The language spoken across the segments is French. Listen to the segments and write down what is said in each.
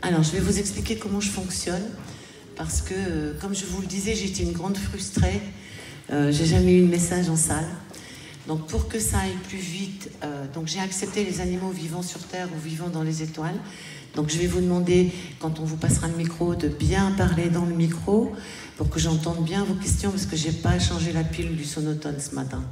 Alors, je vais vous expliquer comment je fonctionne, parce que, comme je vous le disais, j'étais une grande frustrée. J'ai jamais eu de message en salle. Donc, pour que ça aille plus vite, donc j'ai accepté les animaux vivants sur Terre ou vivants dans les étoiles. Donc, je vais vous demander, quand on vous passera le micro, de bien parler dans le micro pour que j'entende bien vos questions, parce que j'ai pas changé la pile du sonotone ce matin.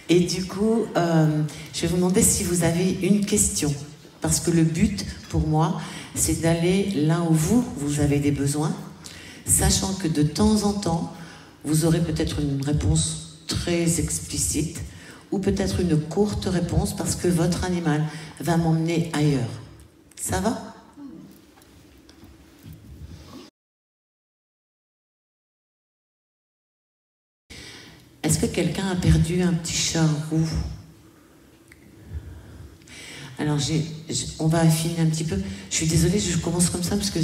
Et du coup, je vais vous demander si vous avez une question. Parce que le but, pour moi, c'est d'aller là où vous avez des besoins, sachant que de temps en temps, vous aurez peut-être une réponse très explicite ou peut-être une courte réponse parce que votre animal va m'emmener ailleurs. Ça va ? Est-ce que quelqu'un a perdu un petit chat roux ? Alors, on va affiner un petit peu. Je suis désolée, je commence comme ça parce que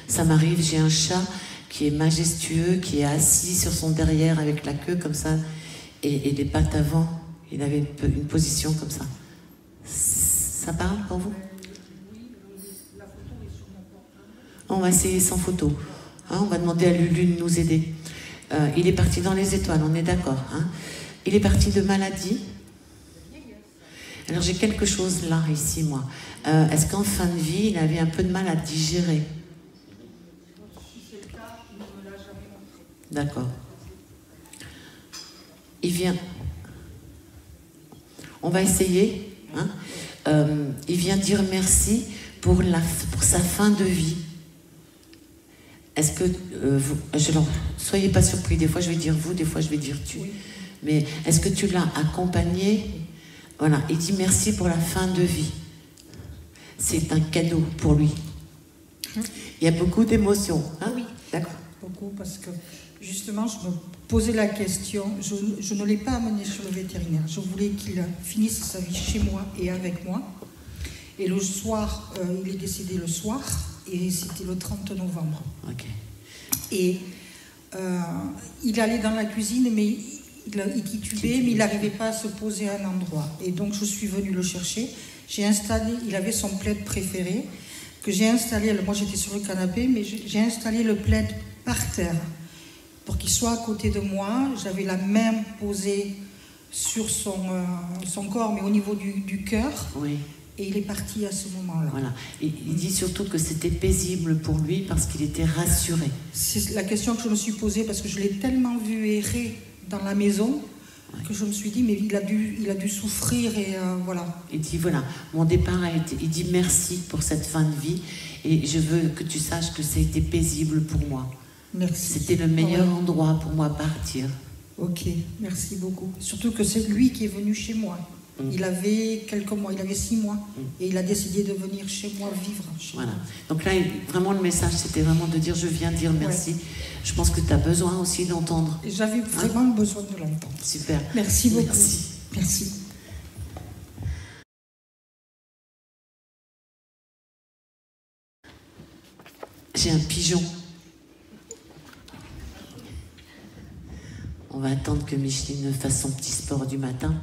ça m'arrive. J'ai un chat qui est majestueux, qui est assis sur son derrière avec la queue comme ça et les pattes avant. Il avait une position comme ça. Ça parle pour vous ? On va essayer sans photo. Hein, on va demander à Lulu de nous aider. Il est parti dans les étoiles, on est d'accord. Hein. Il est parti de maladie. Alors j'ai quelque chose là, ici, moi. Est-ce qu'en fin de vie, il avait un peu de mal à digérer ? Si c'est le cas, il ne me l'a jamais montré. D'accord. Il vient... On va essayer. Hein. Il vient dire merci pour sa fin de vie. Est-ce que... soyez pas surpris, des fois je vais dire vous, des fois je vais dire tu. Oui. Mais est-ce que tu l'as accompagné ? Voilà, il dit merci pour la fin de vie. C'est un cadeau pour lui. Il y a beaucoup d'émotions. Hein? Oui, d'accord. Beaucoup, parce que justement, je me posais la question. Je ne l'ai pas amené sur le vétérinaire. Je voulais qu'il finisse sa vie chez moi et avec moi. Et le soir, il est décédé le soir, et c'était le 30 novembre. Ok. Et il allait dans la cuisine, mais il titubait, mais il n'arrivait pas à se poser à un endroit. Et donc je suis venue le chercher. J'ai installé, il avait son plaid préféré, que j'ai installé, alors moi j'étais sur le canapé, mais j'ai installé le plaid par terre, pour qu'il soit à côté de moi. J'avais la main posée sur son corps, mais au niveau du cœur. Oui. Et il est parti à ce moment-là. Voilà. Et il dit surtout que c'était paisible pour lui parce qu'il était rassuré. C'est la question que je me suis posée, parce que je l'ai tellement vu errer dans la maison, ouais, que je me suis dit, mais il a dû souffrir, et voilà. Il dit, voilà, mon départ a été... Il dit merci pour cette fin de vie, et je veux que tu saches que ça a été paisible pour moi. Merci. C'était le meilleur endroit pour moi partir. Ok, merci beaucoup. Surtout que c'est lui qui est venu chez moi. Il avait quelques mois, il avait 6 mois, et il a décidé de venir chez moi vivre. Voilà. Donc là, vraiment, le message, c'était vraiment de dire, je viens dire merci. Ouais. Je pense que tu as besoin aussi d'entendre. J'avais vraiment besoin de l'entendre. Super. Merci beaucoup. Merci. Merci. J'ai un pigeon. On va attendre que Micheline fasse son petit sport du matin.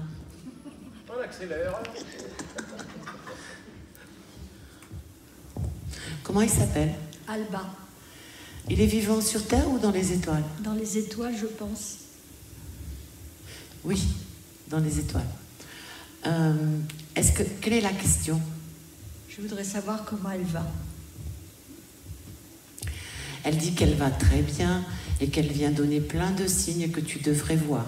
On accélère. Comment il s'appelle ? Alba. Il est vivant sur Terre ou dans les étoiles ? Dans les étoiles, je pense. Oui, dans les étoiles. Quelle est la question ? Je voudrais savoir comment elle va. Elle dit qu'elle va très bien et qu'elle vient donner plein de signes que tu devrais voir.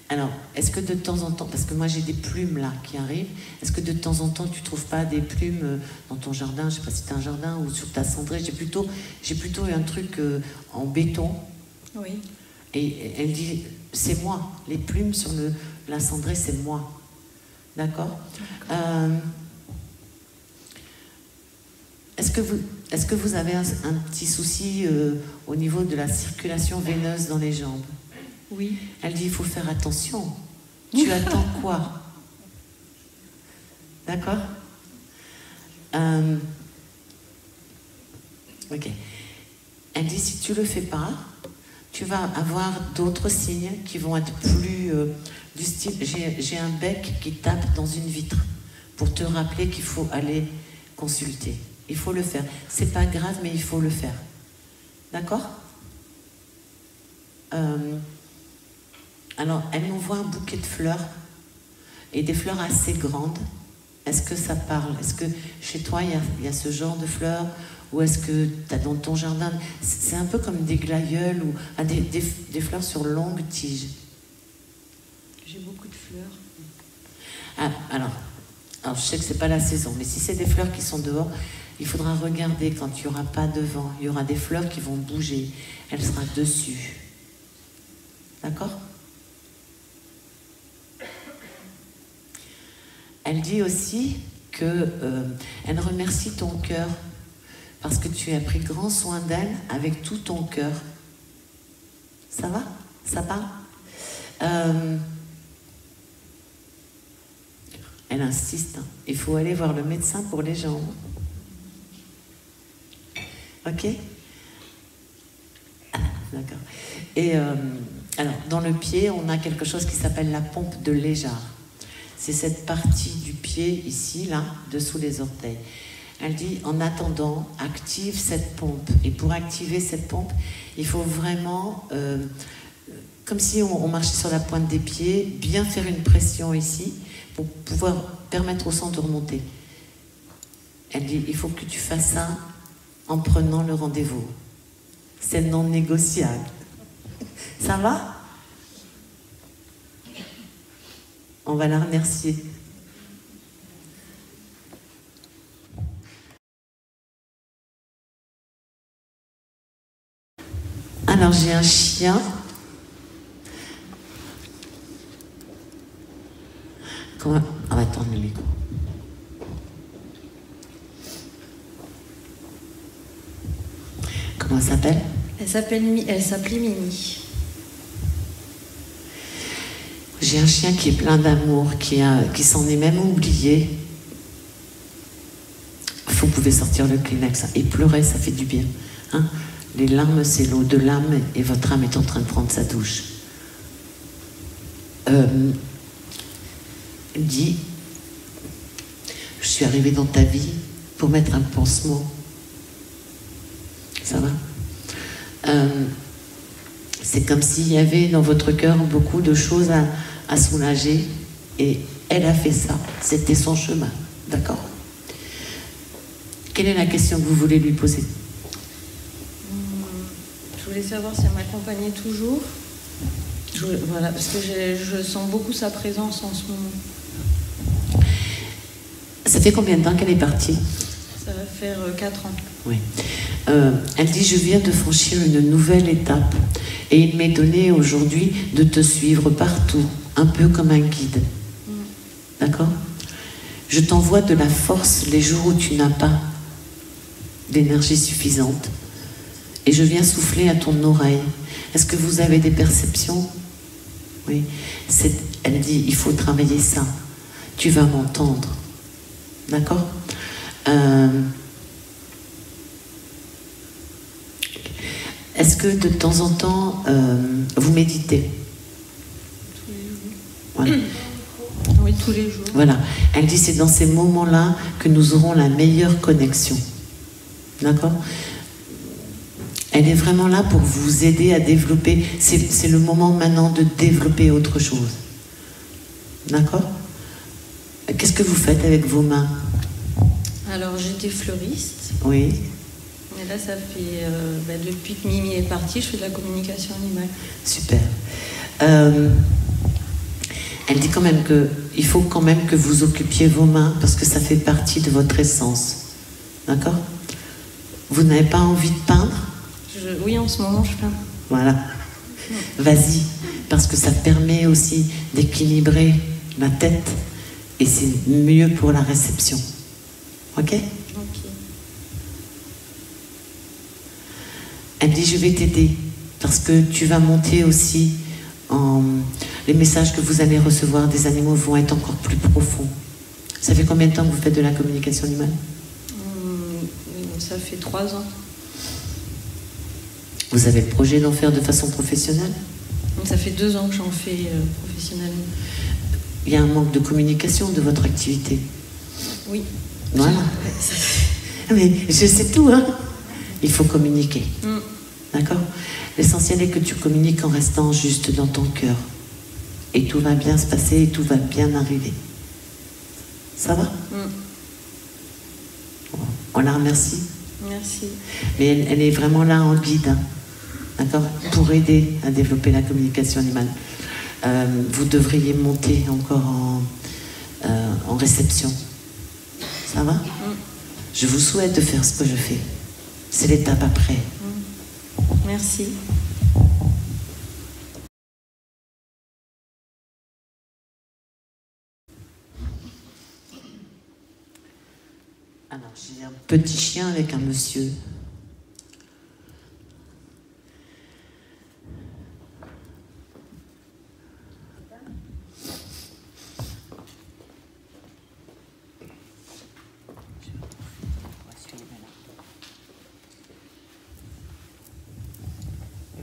Alors, est-ce que de temps en temps, parce que moi j'ai des plumes là qui arrivent, est-ce que de temps en temps tu ne trouves pas des plumes dans ton jardin, je ne sais pas si tu as un jardin, ou sur ta cendrée, j'ai plutôt un truc en béton. Oui. Et elle dit, c'est moi, les plumes sur la cendrée, c'est moi. D'accord. Est-ce que vous avez un petit souci au niveau de la circulation veineuse dans les jambes ? Oui. Elle dit, il faut faire attention. Tu attends quoi ? D'accord ? Ok. Elle dit, si tu ne le fais pas, tu vas avoir d'autres signes qui vont être plus du style... J'ai un bec qui tape dans une vitre pour te rappeler qu'il faut aller consulter. Il faut le faire. C'est pas grave, mais il faut le faire. D'accord? Alors, elle m'envoie un bouquet de fleurs et des fleurs assez grandes. Est-ce que ça parle? Est-ce que chez toi, il y a ce genre de fleurs? Ou est-ce que tu as dans ton jardin... C'est un peu comme des glaïeuls ou des fleurs sur longues tiges. J'ai beaucoup de fleurs. Ah, alors, je sais que c'est pas la saison, mais si c'est des fleurs qui sont dehors, il faudra regarder quand il n'y aura pas de vent. Il y aura des fleurs qui vont bouger. Elle sera dessus. D'accord? Elle dit aussi que elle remercie ton cœur parce que tu as pris grand soin d'elle avec tout ton cœur. Ça va? Ça parle? Elle insiste. Hein. Il faut aller voir le médecin pour les jambes. Ok? Ah, d'accord. Et alors, dans le pied, on a quelque chose qui s'appelle la pompe de Léjard. C'est cette partie du pied ici, là, dessous les orteils. Elle dit, en attendant, active cette pompe. Et pour activer cette pompe, il faut vraiment, comme si on marchait sur la pointe des pieds, bien faire une pression ici pour pouvoir permettre au sang de remonter. Elle dit, il faut que tu fasses ça en prenant le rendez-vous. C'est non négociable. Ça va? On va la remercier. Alors, j'ai un chien. Comment... On va attendre le micro. Comment elle s'appelle? Elle s'appelait Mimi. J'ai un chien qui est plein d'amour, qui s'en est même oublié. Vous pouvez sortir le Kleenex et pleurer, ça fait du bien. Hein? Les larmes, c'est l'eau de l'âme et votre âme est en train de prendre sa douche. Elle dit, je suis arrivée dans ta vie pour mettre un pansement. Ça va? C'est comme s'il y avait dans votre cœur beaucoup de choses à soulager et elle a fait ça. C'était son chemin. D'accord? Quelle est la question que vous voulez lui poser? Je voulais savoir si elle m'accompagnait toujours. Voilà, parce que je sens beaucoup sa présence en ce moment. Ça fait combien de temps qu'elle est partie? Ça va faire 4 ans. Oui. Elle dit, je viens de franchir une nouvelle étape et il m'est donné aujourd'hui de te suivre partout, un peu comme un guide. D'accord? Je t'envoie de la force les jours où tu n'as pas d'énergie suffisante et je viens souffler à ton oreille. Est-ce que vous avez des perceptions? Oui. Elle dit, il faut travailler ça. Tu vas m'entendre. D'accord? Est-ce que de temps en temps, vous méditez? Tous les jours. Voilà. Oui, tous les jours. Voilà. Elle dit, c'est dans ces moments-là que nous aurons la meilleure connexion. D'accord? Elle est vraiment là pour vous aider à développer. C'est le moment maintenant de développer autre chose. D'accord? Qu'est-ce que vous faites avec vos mains? Alors, j'étais fleuriste. Oui. Et là, ça fait... depuis que Mimi est partie, je fais de la communication animale. Super. Elle dit quand même qu'il faut quand même que vous occupiez vos mains parce que ça fait partie de votre essence. D'accord? Vous n'avez pas envie de peindre? Oui, en ce moment, je peins. Voilà. Vas-y, parce que ça permet aussi d'équilibrer la tête et c'est mieux pour la réception. Ok? Ok. Elle dit, je vais t'aider parce que tu vas monter aussi les messages que vous allez recevoir des animaux vont être encore plus profonds. Ça fait combien de temps que vous faites de la communication animale? Ça fait 3 ans. Vous avez le projet d'en faire de façon professionnelle? Ça fait 2 ans que j'en fais professionnellement. Il y a un manque de communication de votre activité? Oui. Voilà. Mais je sais tout, hein. Il faut communiquer. D'accord? L'essentiel est que tu communiques en restant juste dans ton cœur. Et tout va bien se passer et tout va bien arriver. Ça va? On la remercie. Merci. Mais elle est vraiment là en guide, hein. D'accord? Pour aider à développer la communication animale. Vous devriez monter encore en réception. Ça va? Je vous souhaite de faire ce que je fais. C'est l'étape après. Merci. Alors, j'ai un petit chien avec un monsieur.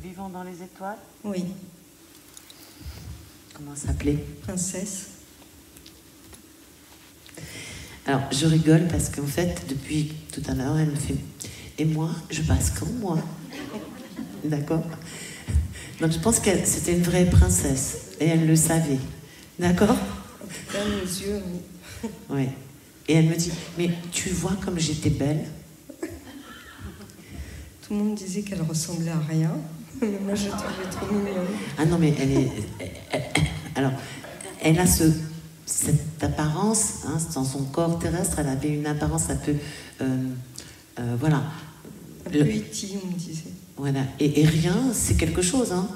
Vivant dans les étoiles? Oui. Comment s'appelait? Princesse. Alors, je rigole parce qu'en fait, depuis tout à l'heure, elle me fait « Et moi, je passe quand moi ?» D'accord? Donc, je pense que c'était une vraie princesse. Et elle le savait. D'accord? Dans nos yeux, oui. Oui. Et elle me dit « Mais tu vois comme j'étais belle ?» Tout le monde disait qu'elle ressemblait à rien. Mais moi, je trouvais trop mignonne. Ah non, mais elle est... alors, elle a cette apparence, hein, dans son corps terrestre, elle avait une apparence un peu... voilà. Un peu iti, on me disait. Voilà. Et rien, c'est quelque chose, hein.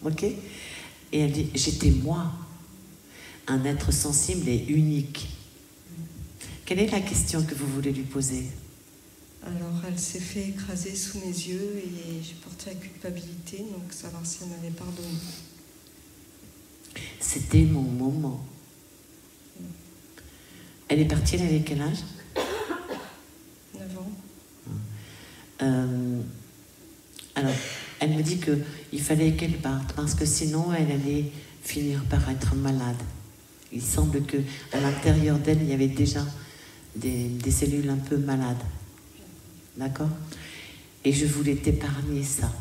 Ok? Et elle dit, j'étais moi, un être sensible et unique. Quelle est la question que vous voulez lui poser? Alors, elle s'est fait écraser sous mes yeux et j'ai porté la culpabilité, donc savoir si elle m'avait pardonné. C'était mon moment. Elle est partie, elle avait quel âge? 9 ans. Alors, elle me dit qu'il fallait qu'elle parte, parce que sinon, elle allait finir par être malade. Il semble qu'à l'intérieur d'elle, il y avait déjà des cellules un peu malades. D'accord? Et je voulais t'épargner ça.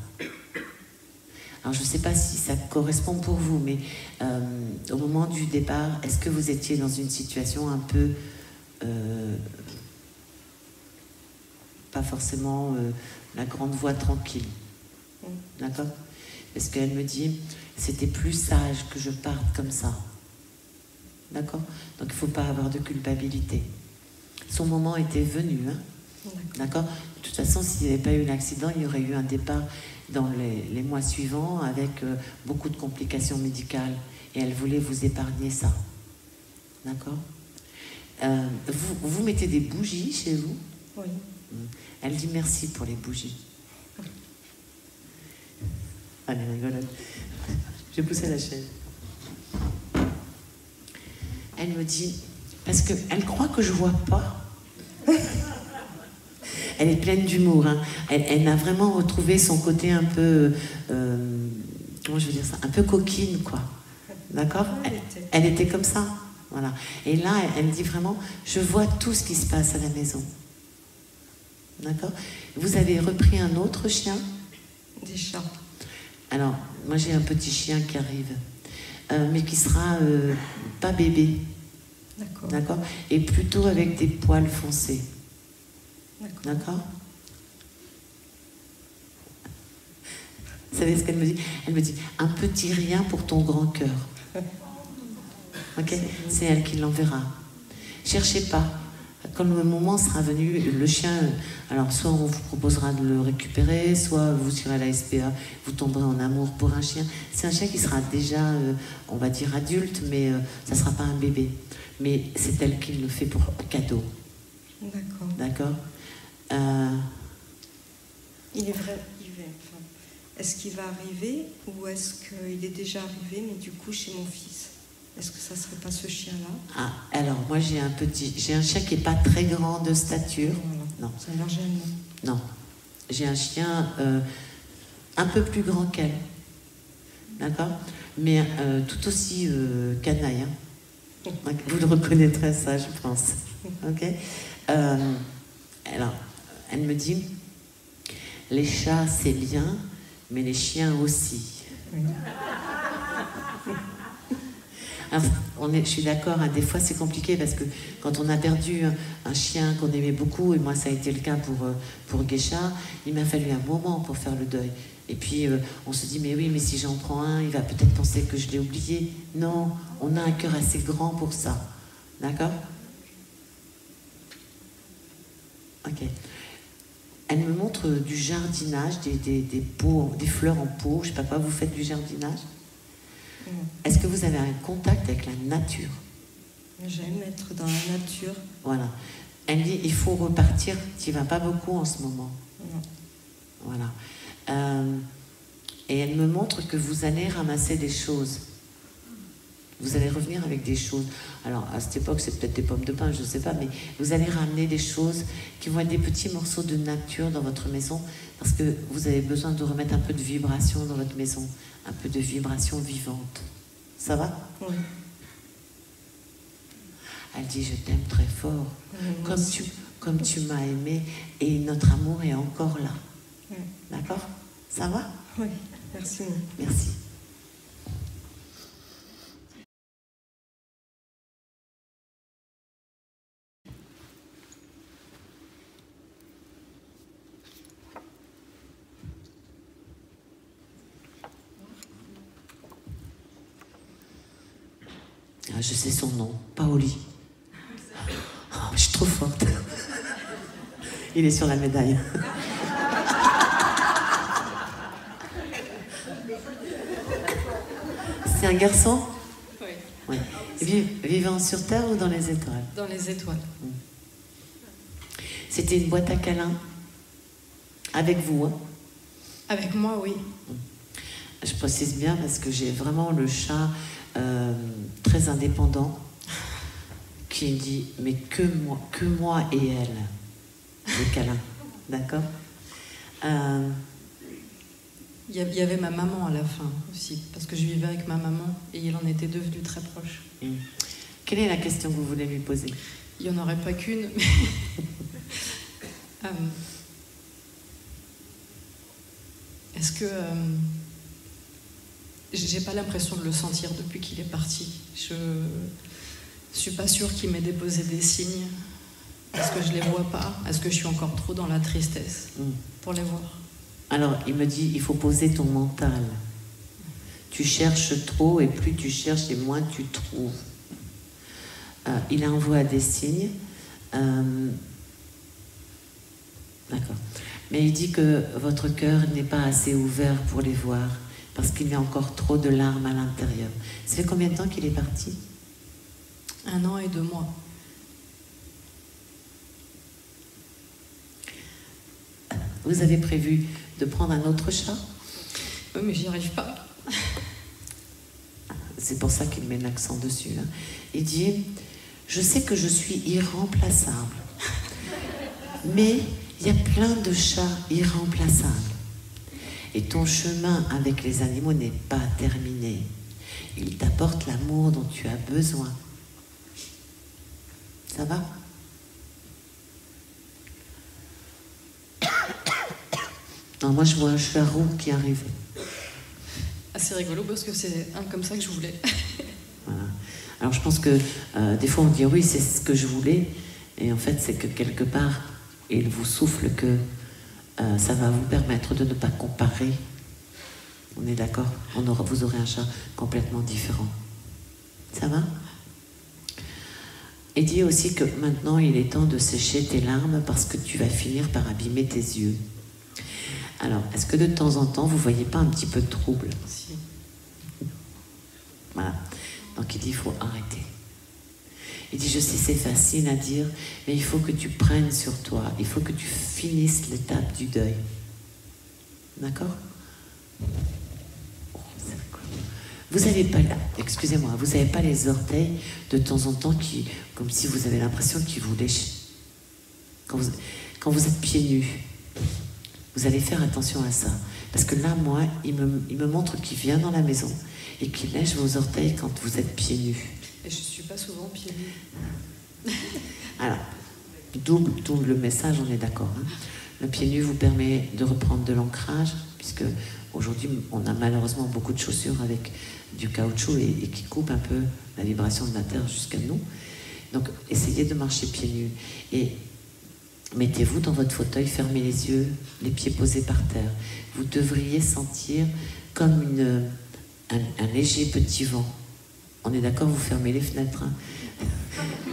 Alors, je ne sais pas si ça correspond pour vous, mais au moment du départ, est-ce que vous étiez dans une situation un peu... pas forcément la grande voie tranquille. D'accord? Parce qu'elle me dit, c'était plus sage que je parte comme ça. D'accord? Donc, il ne faut pas avoir de culpabilité. Son moment était venu, hein? D'accord? De toute façon, s'il n'y avait pas eu l'accident, il y aurait eu un départ dans les mois suivants avec beaucoup de complications médicales. Et elle voulait vous épargner ça. D'accord? Vous mettez des bougies chez vous? Oui. Elle dit merci pour les bougies. Allez, rigolade. J'ai poussé la chaise. Elle me dit, parce qu'elle croit que je vois pas. Elle est pleine d'humour, hein. Elle a vraiment retrouvé son côté un peu, comment je veux dire ça, un peu coquine, quoi. D'accord? Elle était comme ça, voilà. Et là, elle me dit vraiment, je vois tout ce qui se passe à la maison. D'accord? Vous avez repris un autre chien? Des chats. Alors, moi j'ai un petit chien qui arrive, mais qui sera pas bébé. D'accord. D'accord? Et plutôt avec des poils foncés. D'accord? Vous savez ce qu'elle me dit? Elle me dit, un petit rien pour ton grand cœur. Ok? C'est elle qui l'enverra. Cherchez pas. Quand le moment sera venu, le chien, alors soit on vous proposera de le récupérer, soit vous irez à la SPA, vous tomberez en amour pour un chien. C'est un chien qui sera déjà, on va dire adulte, mais ça ne sera pas un bébé. Mais c'est elle qui le fait pour cadeau. D'accord. D'accord? Il est vrai, enfin, est-ce qu'il va arriver ou est-ce qu'il est déjà arrivé, mais du coup chez mon fils? Est-ce que ça serait pas ce chien-là? Ah, alors moi j'ai un chien qui n'est pas très grand de stature. Voilà. Non. Ça a l'air gênant. Non. J'ai un chien un peu plus grand qu'elle. D'accord? Mais tout aussi canaille. Hein. Vous le reconnaîtrez ça, je pense. Ok. Alors, elle me dit, les chats c'est bien, mais les chiens aussi. Alors, je suis d'accord, hein, des fois c'est compliqué parce que quand on a perdu un chien qu'on aimait beaucoup, et moi ça a été le cas pour Geisha, il m'a fallu un moment pour faire le deuil. Et puis on se dit, mais oui, mais si j'en prends un, il va peut-être penser que je l'ai oublié. Non, on a un cœur assez grand pour ça. D'accord ? Ok. Elle me montre du jardinage, des pots, des fleurs en pot, je sais pas quoi, vous faites du jardinage ? Est-ce que vous avez un contact avec la nature ? J'aime être dans la nature. Voilà. Elle dit, il faut repartir, tu n'y vas pas beaucoup en ce moment. Non. Voilà. Et elle me montre que vous allez ramasser des choses. Vous allez revenir avec des choses. Alors, à cette époque, c'est peut-être des pommes de pin, je ne sais pas, mais vous allez ramener des choses qui vont être des petits morceaux de nature dans votre maison, parce que vous avez besoin de remettre un peu de vibration dans votre maison, un peu de vibration vivante. Ça va ? Oui. Elle dit, je t'aime très fort, comme tu m'as aimé, et notre amour est encore là. Oui. D'accord ? Ça va ? Oui, merci. Merci. Ah, je sais son nom, Paoli. Oh, je suis trop forte. Il est sur la médaille. C'est un garçon ? Oui. Oui. Vivant sur Terre ou dans les étoiles ? Dans les étoiles. C'était une boîte à câlins ? Avec vous, hein ? Avec moi, oui. Je précise bien parce que j'ai vraiment le chat très indépendant qui dit mais que moi et elle, les câlins, d'accord. Il y avait ma maman à la fin aussi, parce que je vivais avec ma maman et il en était devenu très proche. Quelle est la question que vous voulez lui poser ? Il n'y en aurait pas qu'une, mais... Est-ce que... J'ai pas l'impression de le sentir depuis qu'il est parti. Je suis pas sûre qu'il m'ait déposé des signes. Est-ce que je les vois pas ? Est-ce que je suis encore trop dans la tristesse pour les voir ? Alors, il me dit, il faut poser ton mental. Tu cherches trop et plus tu cherches et moins tu trouves. Il envoie des signes. D'accord. Mais il dit que votre cœur n'est pas assez ouvert pour les voir, parce qu'il y a encore trop de larmes à l'intérieur. Ça fait combien de temps qu'il est parti ? 1 an et 2 mois. Vous avez prévu de prendre un autre chat ? Oui, mais j'y arrive pas. C'est pour ça qu'il met l'accent dessus. Hein. Il dit, je sais que je suis irremplaçable, mais il y a plein de chats irremplaçables. Et ton chemin avec les animaux n'est pas terminé. Ils t'apportent l'amour dont tu as besoin. Ça va ? Non, moi je vois un chat roux qui arrive. C'est rigolo parce que c'est un comme ça que je voulais. Voilà. Alors je pense que des fois on dit oui c'est ce que je voulais, et en fait c'est que quelque part il vous souffle que ça va vous permettre de ne pas comparer. On est d'accord ? Vous aurez un chat complètement différent. Ça va ? Et dis aussi que maintenant il est temps de sécher tes larmes parce que tu vas finir par abîmer tes yeux. Alors, est-ce que de temps en temps vous voyez pas un petit peu de trouble ? Si. Voilà. Donc il dit il faut arrêter. Il dit je sais c'est facile à dire, mais il faut que tu prennes sur toi, il faut que tu finisses l'étape du deuil. D'accord ? Vous n'avez pas là, excusez-moi, vous n'avez pas les orteils de temps en temps qui, comme si vous avez l'impression qu'ils vous lèchent. Quand vous êtes pieds nus, vous allez faire attention à ça. Parce que là, moi, il me montre qu'il vient dans la maison et qu'il lèche vos orteils quand vous êtes pieds nus. Et je suis pas souvent pieds nus. Alors, double message, on est d'accord. Hein. Le pied nu vous permet de reprendre de l'ancrage, puisque aujourd'hui, on a malheureusement beaucoup de chaussures avec du caoutchouc et qui coupent un peu la vibration de la terre jusqu'à nous. Donc, essayez de marcher pieds nus. Et mettez-vous dans votre fauteuil, fermez les yeux, les pieds posés par terre. Vous devriez sentir comme un léger petit vent. On est d'accord, vous fermez les fenêtres. Hein.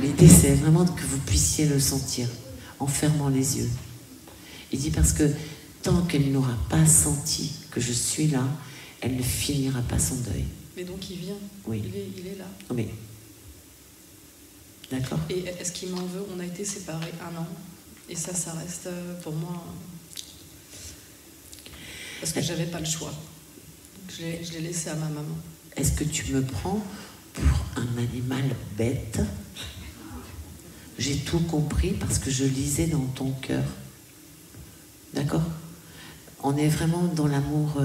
L'idée, c'est vraiment que vous puissiez le sentir en fermant les yeux. Il dit parce que tant qu'elle n'aura pas senti que je suis là, elle ne finira pas son deuil. Mais donc il vient, oui. Il est là. Oui. D'accord. Et est-ce qu'il m'en veut? On a été séparés 1 an. Et ça reste pour moi... Parce que j'avais pas le choix. Donc je l'ai laissé à ma maman. Est-ce que tu me prends pour un animal bête? J'ai tout compris parce que je lisais dans ton cœur. D'accord? On est vraiment dans l'amour...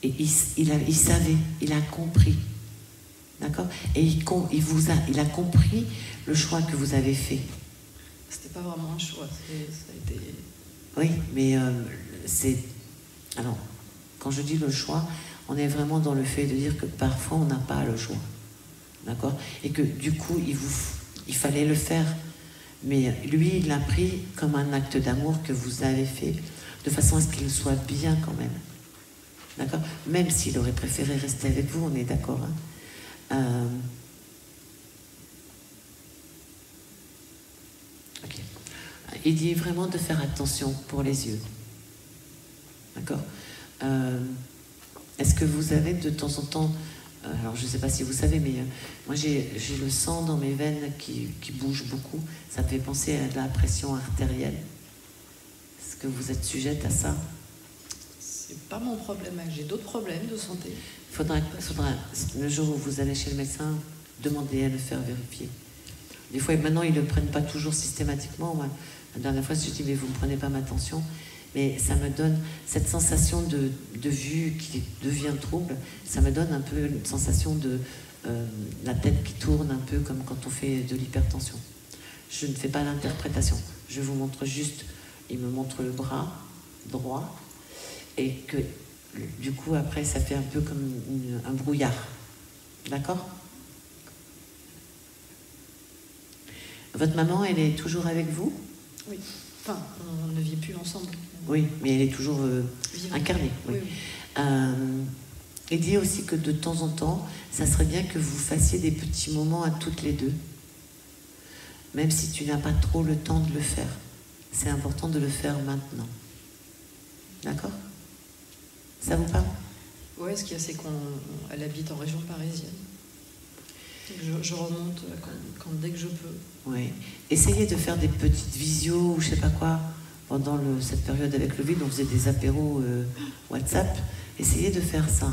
et il savait, il a compris. D'accord? Et il a compris le choix que vous avez fait. C'était pas vraiment un choix, ça a été... Oui, mais c'est... Alors, quand je dis le choix, on est vraiment dans le fait de dire que parfois on n'a pas le choix. D'accord? Et que du coup, il fallait le faire. Mais lui, il l'a pris comme un acte d'amour que vous avez fait, de façon à ce qu'il soit bien quand même. D'accord? Même s'il aurait préféré rester avec vous, on est d'accord. Hein? Ok. Il dit vraiment de faire attention pour les yeux. D'accord? Est-ce que vous avez de temps en temps... alors je ne sais pas si vous savez, mais moi j'ai le sang dans mes veines qui bouge beaucoup. Ça me fait penser à de la pression artérielle. Est-ce que vous êtes sujette à ça? C'est pas mon problème, j'ai d'autres problèmes de santé. Il faudra, le jour où vous allez chez le médecin, demander à le faire vérifier. Des fois, maintenant, ils ne le prennent pas toujours systématiquement. Moi, la dernière fois, je dis, mais vous ne prenez pas ma tension. Mais ça me donne cette sensation de vue qui devient trouble. Ça me donne un peu une sensation de la tête qui tourne un peu comme quand on fait de l'hypertension. Je ne fais pas l'interprétation. Je vous montre juste, il me montre le bras droit et que du coup, après, ça fait un peu comme un brouillard. D'accord? Votre maman, elle est toujours avec vous? Oui. Enfin, on ne vit plus ensemble. Oui, mais elle est toujours incarnée. Oui. Oui, oui. Il dit aussi que de temps en temps, ça serait bien que vous fassiez des petits moments à toutes les deux. Même si tu n'as pas trop le temps de le faire. C'est important de le faire maintenant. D'accord? Ça vous parle? Oui, ce qu'il y a, c'est qu'elle habite en région parisienne. Je remonte dès que je peux. Oui. Essayez de faire des petites visios ou je sais pas quoi pendant cette période avec le vide. On faisait des apéros WhatsApp. Essayez de faire ça.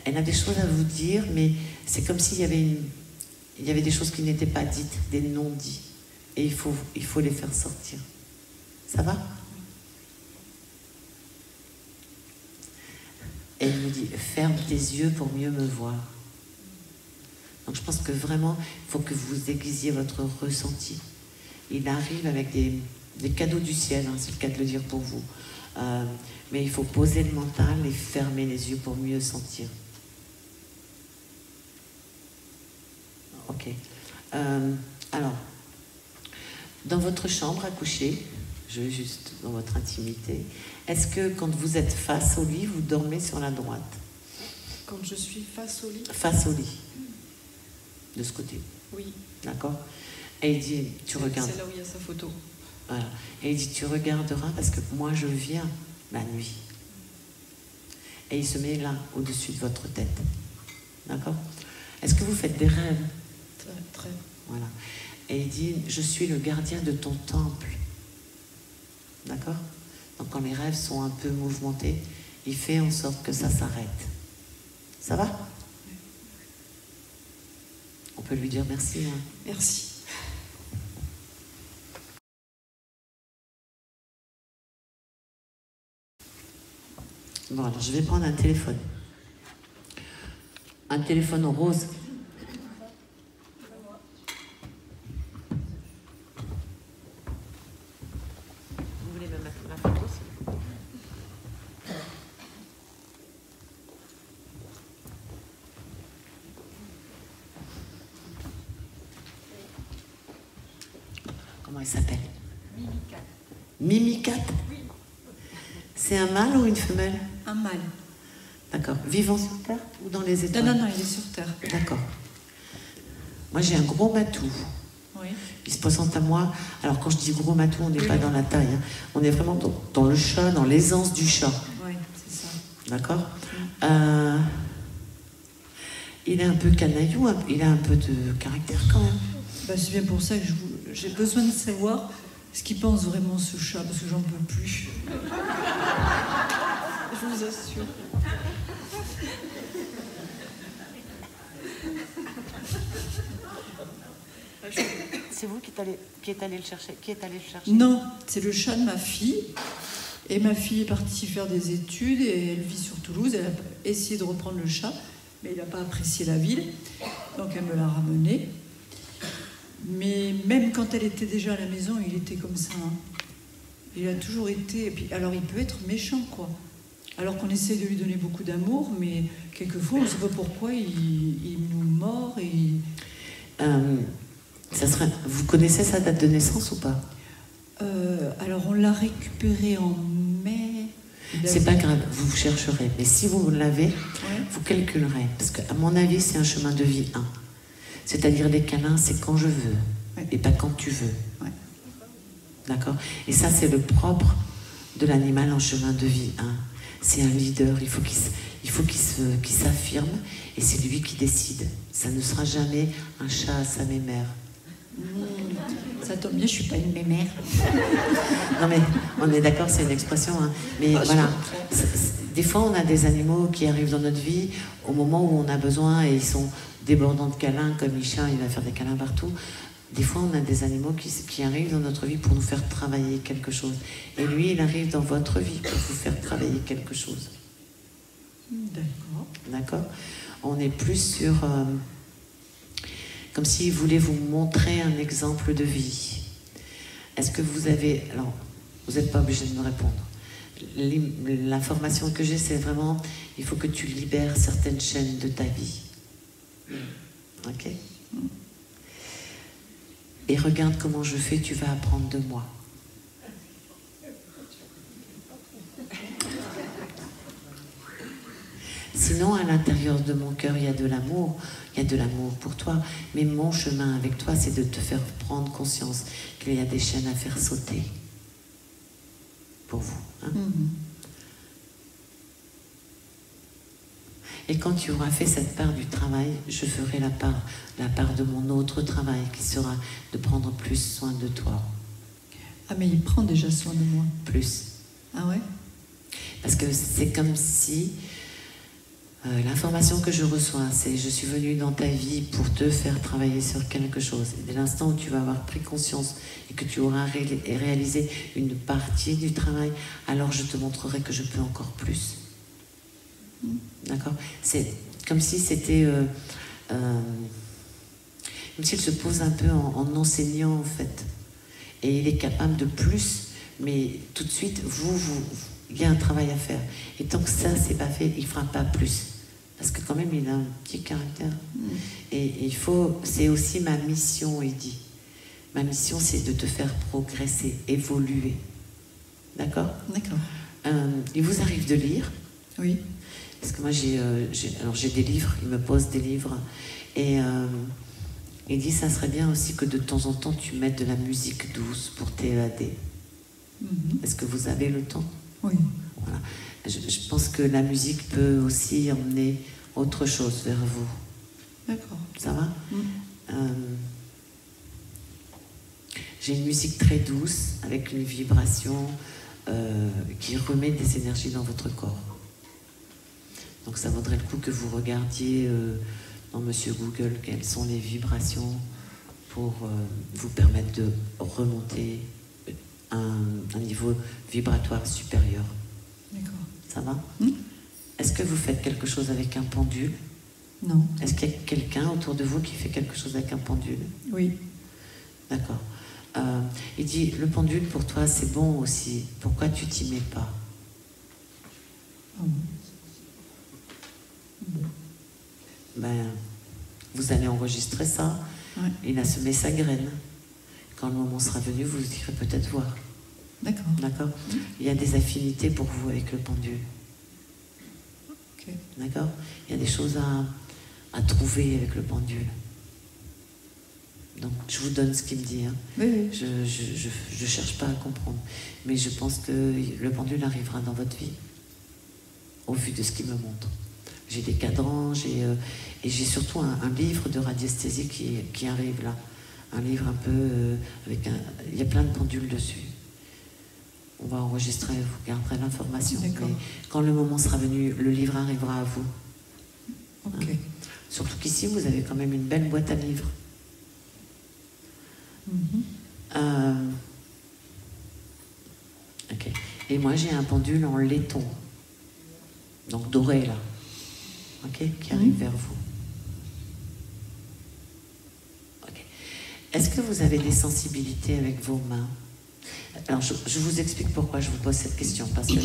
Elle a des choses à vous dire, mais c'est comme s'il y avait des choses qui n'étaient pas dites, des non-dits. Et il faut les faire sortir. Ça va? Et elle me dit, ferme tes yeux pour mieux me voir. Donc je pense que vraiment, il faut que vous aiguisiez votre ressenti. Il arrive avec des cadeaux du ciel, hein, c'est le cas de le dire pour vous. Mais il faut poser le mental et fermer les yeux pour mieux sentir. Ok. Alors, dans votre chambre à coucher, je vais juste dans votre intimité, est-ce que quand vous êtes face au lit, vous dormez sur la droite? Quand je suis face au lit? Face au lit. De ce côté. Oui. D'accord? Et il dit, tu regardes. C'est là où il y a sa photo. Voilà. Et il dit, tu regarderas parce que moi je viens la nuit. Et il se met là, au-dessus de votre tête. D'accord? Est-ce que vous faites des rêves? Très, très. Voilà. Et il dit, je suis le gardien de ton temple. D'accord? Donc quand les rêves sont un peu mouvementés, il fait en sorte que ça s'arrête. Ça va? On peut lui dire merci. Hein. Merci. Bon, alors je vais prendre un téléphone. Un téléphone rose. il s'appelle? Mimicat. C'est un mâle ou une femelle? Un mâle. D'accord. Vivant sur Terre ou dans les étoiles? Non, il est sur Terre. D'accord. Moi, j'ai un gros matou. Oui. Il se présente à moi. Alors, quand je dis gros matou, on n'est pas dans la taille. Hein. On est vraiment dans le chat, dans l'aisance du chat. Oui, c'est ça. D'accord. Il est un peu canaillou, il a un peu de caractère quand même. Bah, c'est bien pour ça que j'ai besoin de savoir ce qu'il pense vraiment ce chat, parce que j'en peux plus. Je vous assure. C'est vous qui êtes allé le chercher? Qui est allé le chercher? Non, c'est le chat de ma fille. Et ma fille est partie faire des études et elle vit sur Toulouse. Elle a essayé de reprendre le chat, mais il n'a pas apprécié la ville. Donc elle me l'a ramené. Mais même quand elle était déjà à la maison, il était comme ça. Hein. Il a toujours été... Et puis, alors il peut être méchant, quoi. Alors qu'on essaie de lui donner beaucoup d'amour, mais quelquefois, on ne sait pas pourquoi, il nous mord et... Vous connaissez sa date de naissance ou pas? Alors on l'a récupéré en mai. C'est pas grave, vous chercherez. Mais si vous l'avez, Ouais. vous calculerez. Parce qu'à mon avis, c'est un chemin de vie 1. C'est-à-dire les câlins, c'est quand je veux. Ouais. Et pas quand tu veux. Ouais. D'accord? Et ça, c'est le propre de l'animal en chemin de vie 1. C'est un leader, il faut qu'il s'affirme. Et c'est lui qui décide. Ça ne sera jamais un chat à sa mémère. Ça tombe bien, je suis pas une mémère. Non mais on est d'accord, c'est une expression, hein. Mais voilà, des fois on a des animaux qui arrivent dans notre vie au moment où on a besoin et ils sont débordants de câlins, comme Micha, il va faire des câlins partout. Des fois on a des animaux qui arrivent dans notre vie pour nous faire travailler quelque chose. Et lui, il arrive dans votre vie pour vous faire travailler quelque chose. D'accord. D'accord? On est plus sur... comme s'il voulait vous montrer un exemple de vie. Est-ce que vous avez... Alors, vous n'êtes pas obligé de me répondre. L'information que j'ai, c'est vraiment, il faut que tu libères certaines chaînes de ta vie. Ok? Et regarde comment je fais, tu vas apprendre de moi. Sinon, à l'intérieur de mon cœur, il y a de l'amour. Il y a de l'amour pour toi. Mais mon chemin avec toi, c'est de te faire prendre conscience qu'il y a des chaînes à faire sauter. Pour vous. Hein? Et quand tu auras fait cette part du travail, je ferai la part de mon autre travail, qui sera de prendre plus soin de toi. Ah, mais il prend déjà soin de moi. Plus. Ah ouais? Parce que c'est comme si... l'information que je reçois, c'est je suis venue dans ta vie pour te faire travailler sur quelque chose. Et dès l'instant où tu vas avoir pris conscience et que tu auras réalisé une partie du travail, alors je te montrerai que je peux encore plus. D'accord? C'est comme si c'était... comme s'il se pose un peu en enseignant, en fait. Et il est capable de plus, mais tout de suite, il y a un travail à faire. Et tant que ça, c'est pas fait, il fera pas plus. Parce que quand même, il a un petit caractère. Et c'est aussi ma mission, il dit. Ma mission, c'est de te faire progresser, évoluer. D'accord? D'accord. Il vous arrive de lire? Oui. Parce que moi, j'ai des livres, il me pose des livres. Et il dit, ça serait bien aussi que de temps en temps, tu mettes de la musique douce pour t'évader. Est-ce que vous avez le temps? Oui. Voilà. Je pense que la musique peut aussi emmener autre chose vers vous. D'accord. Ça va? J'ai une musique très douce, avec une vibration qui remet des énergies dans votre corps. Donc ça vaudrait le coup que vous regardiez dans Monsieur Google quelles sont les vibrations pour vous permettre de remonter un niveau vibratoire supérieur. D'accord. Ça va? Est-ce que vous faites quelque chose avec un pendule? Non. Est-ce qu'il y a quelqu'un autour de vous qui fait quelque chose avec un pendule? Oui. D'accord. Il dit, le pendule pour toi c'est bon aussi. Pourquoi tu t'y mets pas? Ben, vous allez enregistrer ça. Ouais. Il a semé sa graine. quand le moment sera venu, vous irez peut-être voir. D'accord. D'accord. Il y a des affinités pour vous avec le pendule. Ok. D'accord. Il y a des choses à trouver avec le pendule. Donc, je vous donne ce qu'il me dit. Hein. Oui. Je cherche pas à comprendre. Mais je pense que le pendule arrivera dans votre vie, au vu de ce qu'il me montre. J'ai des cadrans, et j'ai surtout un livre de radiesthésie qui arrive là. Un livre un peu il y a plein de pendules dessus. On va enregistrer, vous garderez l'information. Mais quand le moment sera venu, le livre arrivera à vous. Ok. Hein. Surtout qu'ici, vous avez quand même une belle boîte à livres. Ok. Et moi, j'ai un pendule en laiton. Donc doré, là. Ok, qui arrive vers vous. Ok. Est-ce que vous avez des sensibilités avec vos mains? Alors, je vous explique pourquoi je vous pose cette question. Parce que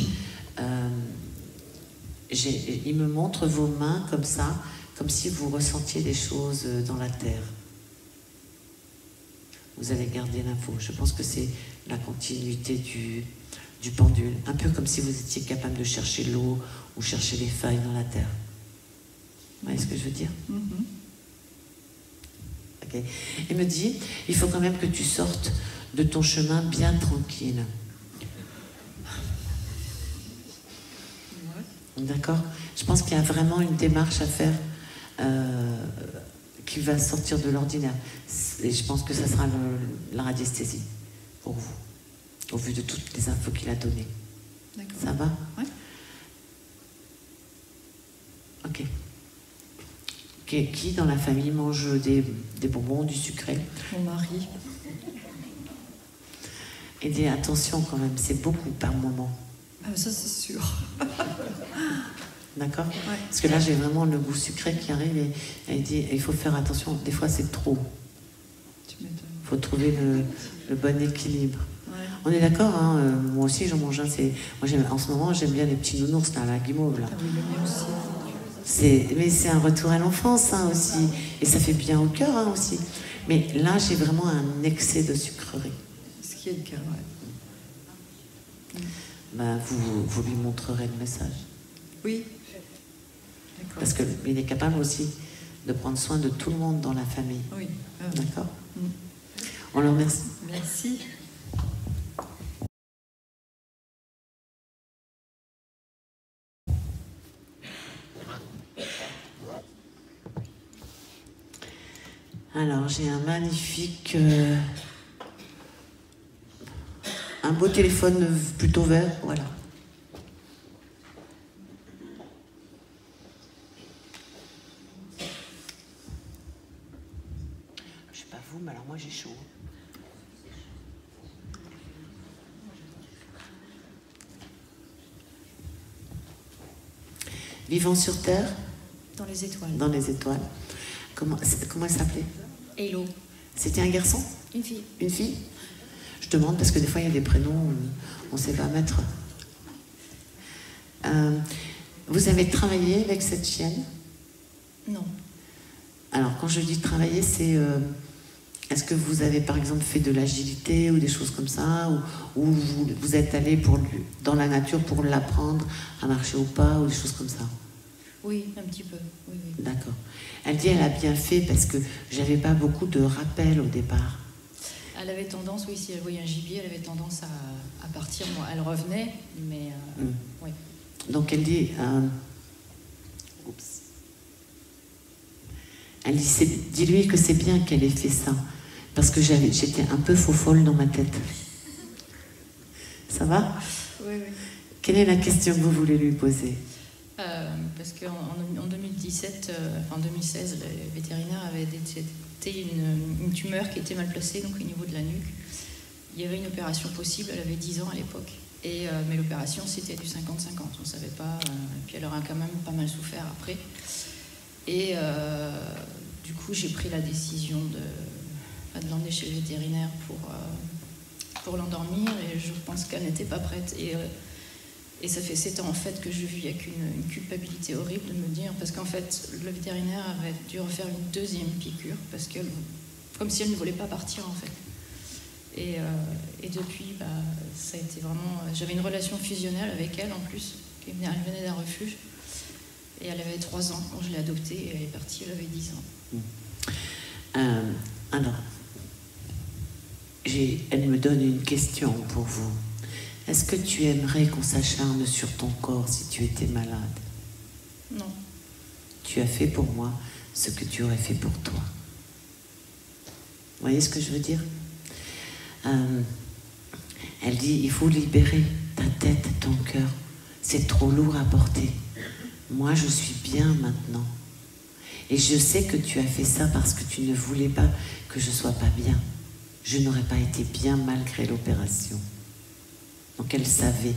il me montre vos mains comme ça, comme si vous ressentiez des choses dans la terre. Vous allez garder l'info. Je pense que c'est la continuité du pendule. Un peu comme si vous étiez capable de chercher l'eau ou chercher les failles dans la terre. Vous voyez ce que je veux dire? Okay. Il me dit, il faut quand même que tu sortes de ton chemin bien tranquille. D'accord? Je pense qu'il y a vraiment une démarche à faire qui va sortir de l'ordinaire. Et je pense que ça sera la radiesthésie pour vous, au vu de toutes les infos qu'il a données. Ça va? Ouais. Ok. Qui dans la famille mange des bonbons, du sucré? Mon mari. Et dis attention quand même, c'est beaucoup par moment. Ah, ça c'est sûr. D'accord? Ouais. Parce que là, j'ai vraiment le goût sucré qui arrive et il dit, il faut faire attention, des fois c'est trop. Tu m'étonnes. Il faut trouver le bon équilibre. Ouais. On est d'accord, hein, moi aussi j'en mange un. En ce moment, j'aime bien les petits nounours, là, la guimauve. Là. Ah oui, le mien aussi. Mais c'est un retour à l'enfance hein, aussi. Et ça fait bien au cœur hein, aussi. Mais là, j'ai vraiment un excès de sucrerie. Ce qui est le cas, ouais. Ben, vous lui montrerez le message. Oui. D'accord. Parce qu'il est capable aussi de prendre soin de tout le monde dans la famille. Oui. D'accord. On le remercie. Merci. Alors, j'ai un magnifique... un beau téléphone plutôt vert, voilà. Je sais pas vous, mais alors moi j'ai chaud. Vivant sur Terre? Dans les étoiles. Dans les étoiles. Comment elle s'appelait? Hello. C'était un garçon? Une fille. Une fille? Je demande parce que des fois il y a des prénoms on ne sait pas mettre. Vous avez travaillé avec cette chienne? Non. Alors quand je dis travailler, c'est... est-ce que vous avez par exemple fait de l'agilité ou des choses comme ça? Ou vous êtes allé dans la nature pour l'apprendre à marcher au pas ou des choses comme ça? Oui, un petit peu. Oui, oui. D'accord. Elle dit elle a bien fait parce que j'avais pas beaucoup de rappels au départ. Elle avait tendance, oui, si elle voyait un gibier, elle avait tendance à partir. Moi, elle revenait, mais oui. Donc elle dit... Elle dit, dis-lui que c'est bien qu'elle ait fait ça, parce que j'étais un peu faux-folle dans ma tête. Ça va? Oui, oui. Quelle est la question que vous voulez lui poser? Parce qu'en 2017, en 2016, le vétérinaire avait détecté une tumeur qui était mal placée, donc au niveau de la nuque. Il y avait une opération possible, elle avait 10 ans à l'époque. Mais l'opération, c'était du 50-50, on ne savait pas. Puis elle aura quand même pas mal souffert après. Et du coup, j'ai pris la décision de l'emmener chez le vétérinaire pour l'endormir. Et je pense qu'elle n'était pas prête. Et ça fait 7 ans en fait que je vis avec une culpabilité horrible de me dire, parce qu'en fait, le vétérinaire avait dû refaire une deuxième piqûre, comme si elle ne voulait pas partir en fait. Et depuis, bah, ça a été vraiment... J'avais une relation fusionnelle avec elle en plus. Elle venait d'un refuge. Et elle avait 3 ans quand je l'ai adoptée. Et elle est partie, elle avait 10 ans. Alors, elle me donne une question pour vous. Est-ce que tu aimerais qu'on s'acharne sur ton corps si tu étais malade? Non. Tu as fait pour moi ce que tu aurais fait pour toi. Vous voyez ce que je veux dire? Elle dit, il faut libérer ta tête, ton cœur. C'est trop lourd à porter. Moi, je suis bien maintenant. Et je sais que tu as fait ça parce que tu ne voulais pas que je sois pas bien. Je n'aurais pas été bien malgré l'opération. Donc elle savait.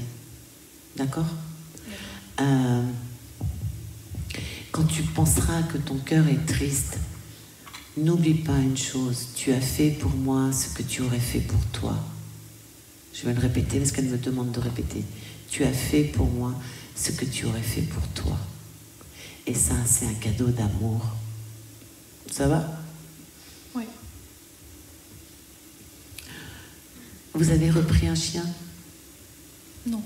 D'accord? Quand tu penseras que ton cœur est triste, n'oublie pas une chose. Tu as fait pour moi ce que tu aurais fait pour toi. Je vais le répéter parce qu'elle me demande de répéter. Tu as fait pour moi ce que tu aurais fait pour toi. Et ça, c'est un cadeau d'amour. Ça va? Oui. Vous avez repris un chien? Non.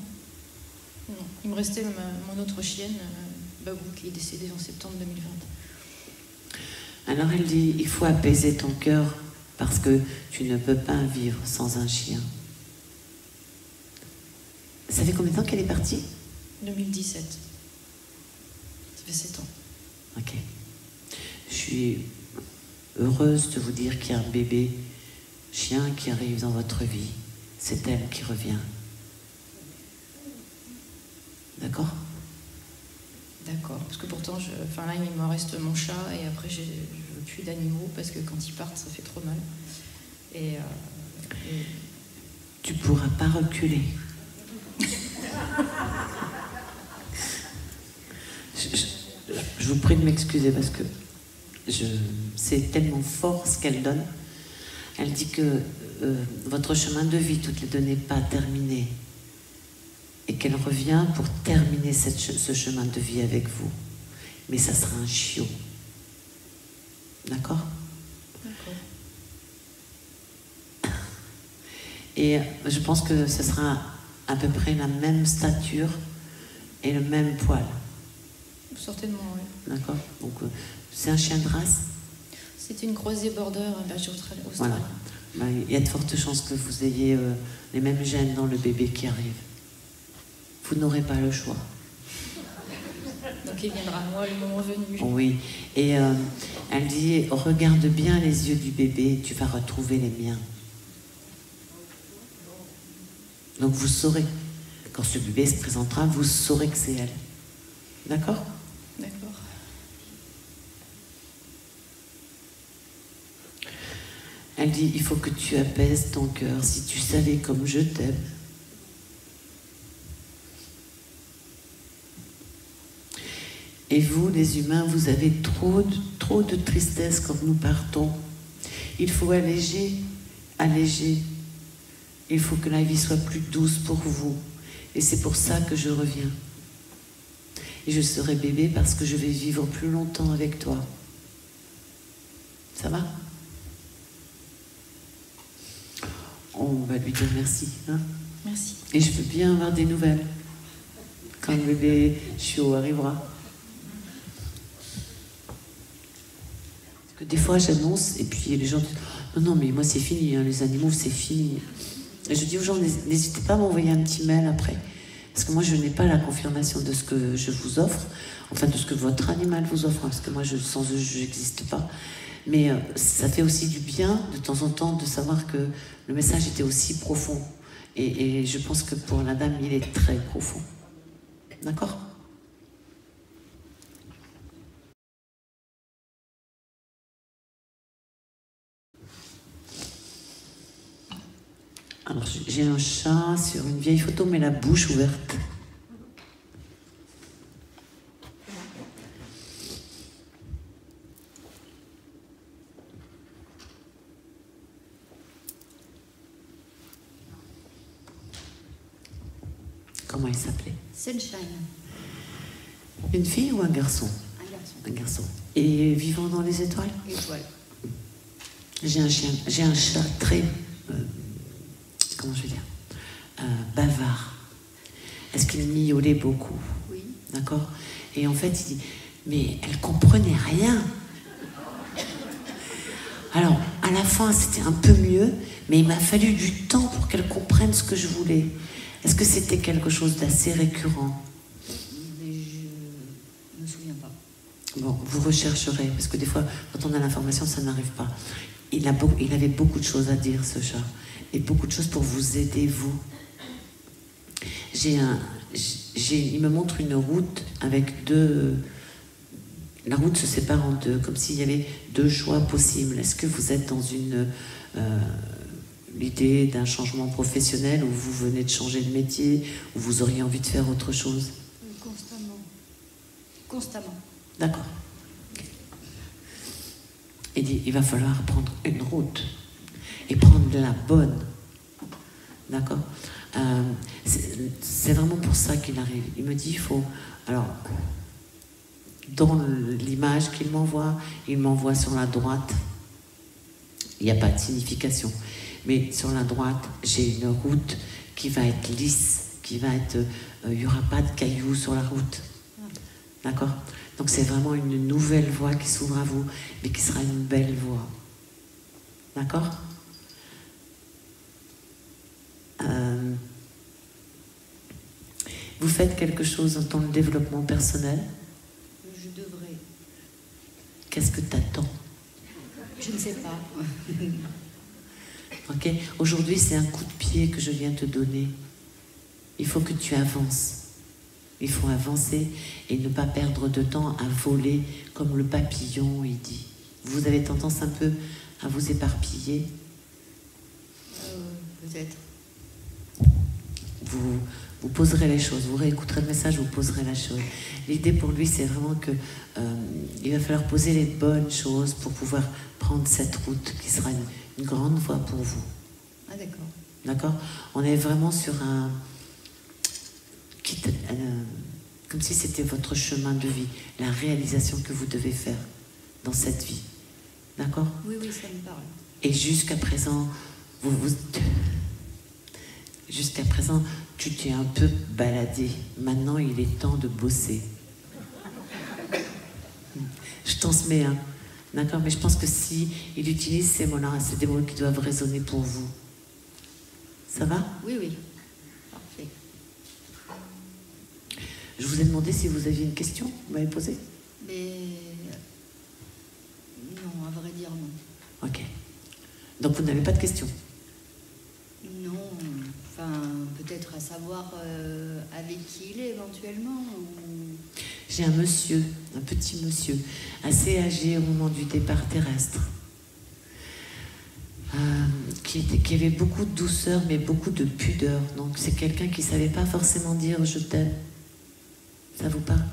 Non. Il me restait mon autre chienne, Babou, qui est décédée en septembre 2020. Alors elle dit, il faut apaiser ton cœur parce que tu ne peux pas vivre sans un chien. Ça fait combien de temps qu'elle est partie? 2017. Ça fait 7 ans. Ok. Je suis heureuse de vous dire qu'il y a un bébé chien qui arrive dans votre vie. C'est elle qui revient. D'accord? D'accord. Parce que pourtant, là, il me reste mon chat et après, je veux plus d'animaux parce que quand ils partent, ça fait trop mal. Tu pourras pas reculer. Je vous prie de m'excuser parce que c'est tellement fort ce qu'elle donne. Elle dit que votre chemin de vie, toutes les deux, n'est pas terminé. Et qu'elle revient pour terminer ce chemin de vie avec vous. Mais ça sera un chiot. D'accord? D'accord. Et je pense que ce sera à peu près la même stature et le même poil. Certainement, oui. D'accord? Donc, c'est un chien de race? C'est une croisée border, un berger australien. Voilà. Ben, il y a de fortes chances que vous ayez les mêmes gènes dans le bébé qui arrive. Vous n'aurez pas le choix. Donc il viendra à moi le moment venu. Oui. Et elle dit, regarde bien les yeux du bébé, tu vas retrouver les miens. Donc vous saurez, quand ce bébé se présentera, vous saurez que c'est elle. D'accord? D'accord. Elle dit, il faut que tu apaises ton cœur. Si tu savais comme je t'aime. Et vous, les humains, vous avez trop de tristesse quand nous partons. Il faut alléger. Il faut que la vie soit plus douce pour vous. Et c'est pour ça que je reviens. Et je serai bébé parce que je vais vivre plus longtemps avec toi. Ça va? On va lui dire merci. Hein? Merci. Et je veux bien avoir des nouvelles quand le bébé chiot arrivera. Parce que des fois j'annonce et puis les gens disent non mais moi c'est fini, hein, les animaux c'est fini. Et je dis aux gens n'hésitez pas à m'envoyer un petit mail après. Parce que moi je n'ai pas la confirmation de ce que je vous offre, enfin de ce que votre animal vous offre, hein, parce que moi sans eux je n'existe pas. Mais ça fait aussi du bien de temps en temps de savoir que le message était aussi profond. Et je pense que pour la dame, il est très profond. D'accord ? Alors, j'ai un chat sur une vieille photo, mais la bouche ouverte. Comment il s'appelait? Sunshine. Une fille ou un garçon? Un garçon. Un garçon. Et vivant dans les étoiles? Étoile. J'ai un chat très comment je vais dire, bavard. Est-ce qu'il miaulait beaucoup? Oui. D'accord? Et en fait, il dit, mais elle comprenait rien. Alors, à la fin, c'était un peu mieux, mais il m'a fallu du temps pour qu'elle comprenne ce que je voulais. Est-ce que c'était quelque chose d'assez récurrent? Mais je me souviens pas. Bon, vous rechercherez, parce que des fois, quand on a l'information, ça n'arrive pas. Il avait beaucoup de choses à dire, ce chat, et beaucoup de choses pour vous aider, vous. Il me montre une route avec deux... La route se sépare en deux, comme s'il y avait deux choix possibles. Est-ce que vous êtes dans l'idée d'un changement professionnel, où vous venez de changer de métier, où vous auriez envie de faire autre chose? Constamment. Constamment. D'accord. Okay. Il dit, il va falloir prendre une route et prendre la bonne. D'accord? C'est vraiment pour ça qu'il arrive. Il me dit, il faut... Alors, dans l'image qu'il m'envoie, il m'envoie sur la droite. Il n'y a pas de signification. Mais sur la droite, j'ai une route qui va être lisse, qui va être... il n'y aura pas de cailloux sur la route. D'accord? Donc c'est vraiment une nouvelle voie qui s'ouvre à vous, mais qui sera une belle voie. D'accord? Vous faites quelque chose dans le développement personnel? Je devrais. Qu'est-ce que tu attends? Je ne sais pas. Ok? Aujourd'hui, c'est un coup de pied que je viens te donner. Il faut que tu avances. Il faut avancer et ne pas perdre de temps à voler comme le papillon, il dit. Vous avez tendance un peu à vous éparpiller? Peut-être. Vous poserez les choses, vous réécouterez le message, vous poserez la chose. L'idée pour lui, c'est vraiment que il va falloir poser les bonnes choses pour pouvoir prendre cette route qui sera une grande voie pour vous. Ah d'accord. D'accord? On est vraiment sur comme si c'était votre chemin de vie, la réalisation que vous devez faire dans cette vie. D'accord? Oui, oui, ça me parle. Et jusqu'à présent, jusqu'à présent, tu t'es un peu baladé. Maintenant, il est temps de bosser. Je transmets, hein. D'accord? Mais je pense que si il utilise ces mots-là, c'est des mots qui doivent résonner pour vous. Ça va? Oui, oui. Parfait. Je vous ai demandé si vous aviez une question. Vous m'avez posé? Mais... non, à vrai dire, non. Ok. Donc vous n'avez pas de questions? Non, enfin, peut-être à savoir avec qui il est éventuellement. Ou... J'ai un monsieur, un petit monsieur, assez âgé au moment du départ terrestre, qui avait beaucoup de douceur, mais beaucoup de pudeur. Donc c'est quelqu'un qui ne savait pas forcément dire « je t'aime ». Ça vous parle?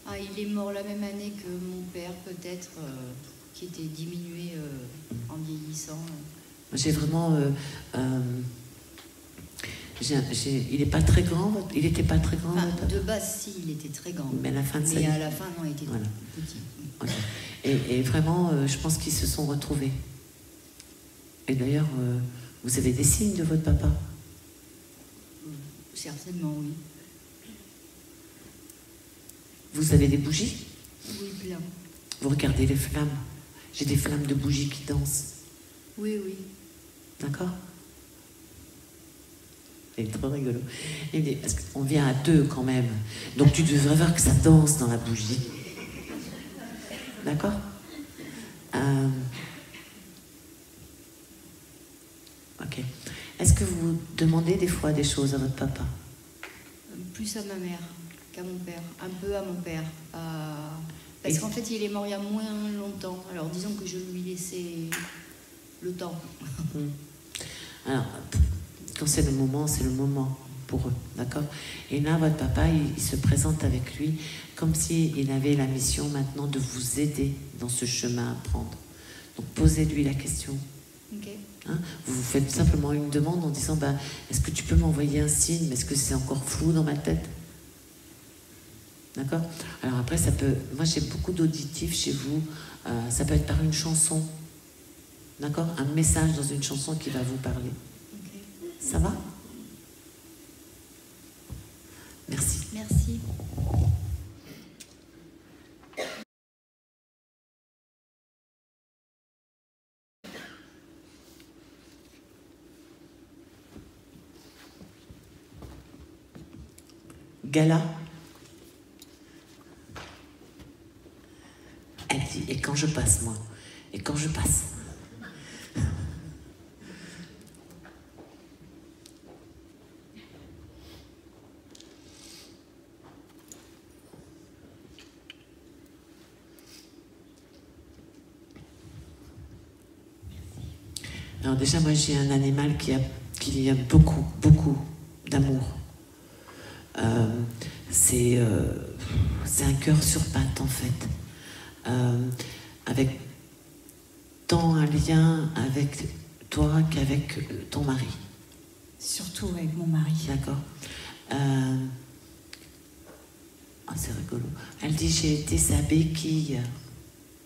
Ah, il est mort la même année que mon père, peut-être, qui était diminué en vieillissant. J'ai vraiment... il n'est pas très grand, il n'était pas très grand. Enfin, de base, si, il était très grand. Mais à la fin de sa vie. Mais à la fin, non, il était voilà. petit. Okay. Et vraiment, je pense qu'ils se sont retrouvés. Et d'ailleurs, vous avez des signes de votre papa? Certainement, oui. Vous avez des bougies? Oui, plein. Vous regardez les flammes. J'ai des flammes de bougies qui dansent. Oui, oui. D'accord? C'est trop rigolo. Il dit, parce qu'on vient à deux quand même. Donc tu devrais voir que ça danse dans la bougie. D'accord? Ok. Est-ce que vous demandez des fois des choses à votre papa? Plus à ma mère qu'à mon père. Un peu à mon père. Parce qu'en fait, il est mort il y a moins longtemps. Alors disons que je lui laissais le temps. Alors, quand c'est le moment pour eux, d'accord? Et là, votre papa, il se présente avec lui comme s'il avait la mission maintenant de vous aider dans ce chemin à prendre. Donc, posez-lui la question. Ok. Hein? Vous vous faites simplement une demande en disant, est-ce que tu peux m'envoyer un signe? Est-ce que c'est encore flou dans ma tête? D'accord? Alors après, ça peut... Moi, j'ai beaucoup d'auditifs chez vous. Ça peut être par une chanson. D'accord? Un message dans une chanson qui va vous parler. Okay. Ça va? Merci. Merci. Gala. Elle dit, et quand je passe, moi? Et quand je passe? Alors déjà, moi, j'ai un animal qui a beaucoup, beaucoup d'amour. C'est un cœur sur pattes, en fait. Avec tant un lien avec toi qu'avec ton mari. Surtout avec mon mari. D'accord. C'est rigolo. Elle dit, j'ai été sa béquille.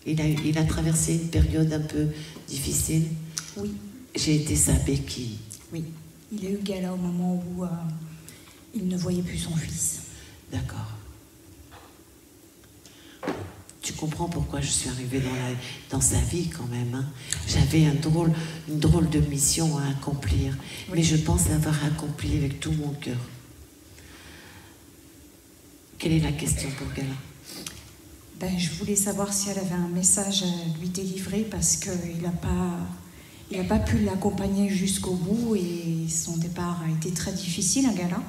Il a traversé une période un peu difficile. Oui. J'ai été sa béquille. Oui. Il a eu Gala au moment où il ne voyait plus son fils. D'accord. Tu comprends pourquoi je suis arrivée dans sa vie quand même. Hein. J'avais une drôle de mission à accomplir. Oui. Mais je pense l'avoir accomplie avec tout mon cœur. Quelle est la question pour Gala? Je voulais savoir si elle avait un message à lui délivrer parce qu'il n'a pas pu l'accompagner jusqu'au bout et son départ a été très difficile à Gala.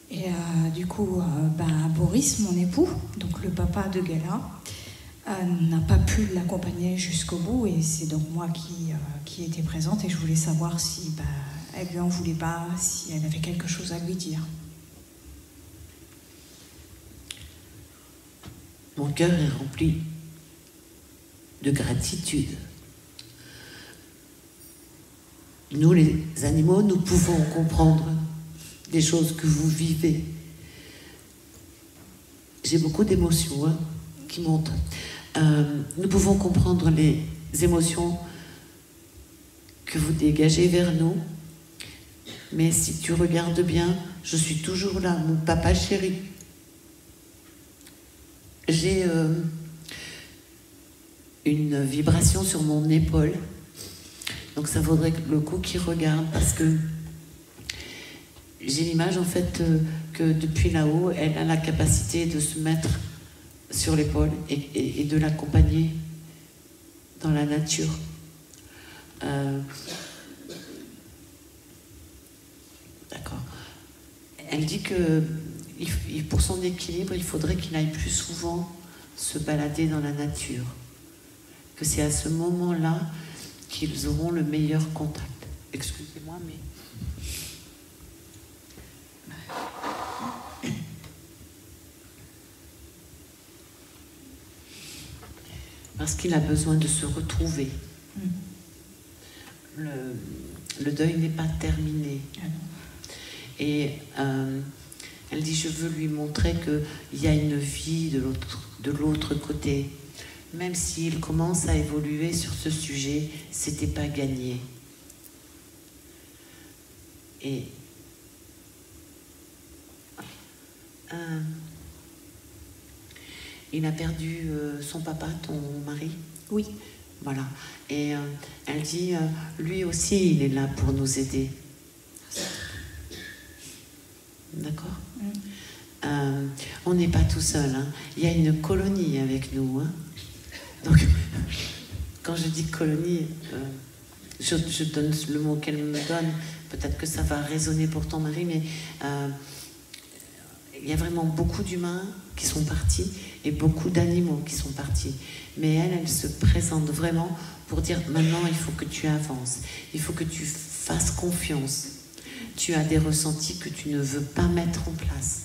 Et du coup, Boris, mon époux, donc le papa de Gala, n'a pas pu l'accompagner jusqu'au bout et c'est donc moi qui étais présente et je voulais savoir si elle lui en voulait pas, si elle avait quelque chose à lui dire. Mon cœur est rempli de gratitude. Nous, les animaux, nous pouvons comprendre des choses que vous vivez. J'ai beaucoup d'émotions qui montent. Nous pouvons comprendre les émotions que vous dégagez vers nous. Mais si tu regardes bien, je suis toujours là, mon papa chéri. J'ai une vibration sur mon épaule. Donc ça vaudrait le coup qu'il regarde parce que j'ai l'image en fait que depuis là-haut, elle a la capacité de se mettre sur l'épaule et de l'accompagner dans la nature. D'accord. Elle dit que pour son équilibre, il faudrait qu'il aille plus souvent se balader dans la nature. Que c'est à ce moment-là qu'ils auront le meilleur contact. Excusez-moi, mais... Parce qu'il a besoin de se retrouver. Le deuil n'est pas terminé. Et elle dit, je veux lui montrer qu'il y a une vie de l'autre côté. Même s'il commence à évoluer sur ce sujet, c'était pas gagné. Et il a perdu son papa, ton mari? Oui. Voilà. Et elle dit, lui aussi, il est là pour nous aider. D'accord. On n'est pas tout seul. Hein. Il y a une colonie avec nous. Hein. Donc, quand je dis colonie, je donne le mot qu'elle me donne. Peut-être que ça va résonner pour ton mari, mais il y a vraiment beaucoup d'humains qui sont partis et beaucoup d'animaux qui sont partis. Mais elle se présente vraiment pour dire, maintenant, il faut que tu avances. Il faut que tu fasses confiance. Tu as des ressentis que tu ne veux pas mettre en place.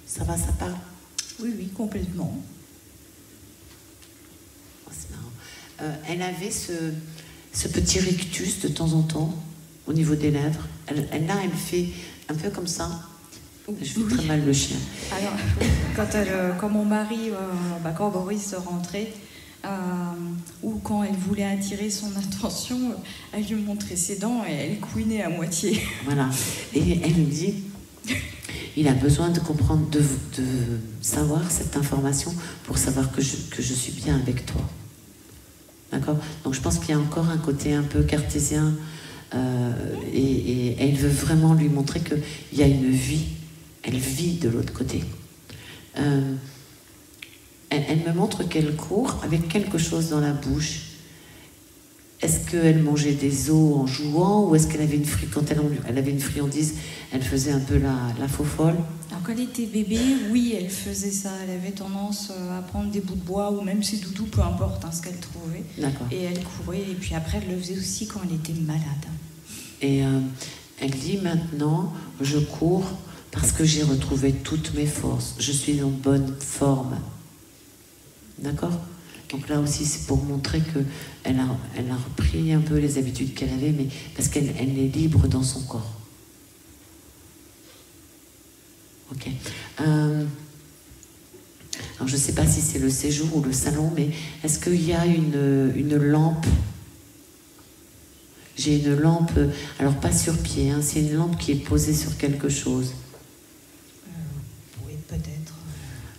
Ça va, ça parle? Oui, oui, complètement. Oh, c'est marrant. Elle avait ce petit rictus de temps en temps au niveau des lèvres. Elle fait un peu comme ça. Je fais très mal le chien. Alors, quand mon mari, quand Boris rentrait, ou quand elle voulait attirer son attention, elle lui montrait ses dents et elle couinait à moitié. Voilà. Et elle me dit, il a besoin de comprendre, de savoir cette information pour savoir que je suis bien avec toi. D'accord? Donc je pense qu'il y a encore un côté un peu cartésien et elle veut vraiment lui montrer qu'il y a une vie. Elle vit de l'autre côté. Elle me montre qu'elle court avec quelque chose dans la bouche. Est-ce qu'elle mangeait des os en jouant ou est-ce qu'elle avait quand elle avait une friandise, elle faisait un peu la faux-folle? Alors quand elle était bébé, oui, elle faisait ça. Elle avait tendance à prendre des bouts de bois ou même ses doudous, peu importe ce qu'elle trouvait. D'accord. Et elle courait. Et puis après, elle le faisait aussi quand elle était malade. Et elle dit maintenant, je cours parce que j'ai retrouvé toutes mes forces. Je suis en bonne forme. D'accord? Donc là aussi, c'est pour montrer qu'elle a repris un peu les habitudes qu'elle avait, mais parce qu'elle est libre dans son corps. Ok. Alors, je ne sais pas si c'est le séjour ou le salon, mais est-ce qu'il y a une lampe? J'ai une lampe, alors pas sur pied, hein, c'est une lampe qui est posée sur quelque chose. Oui, peut-être.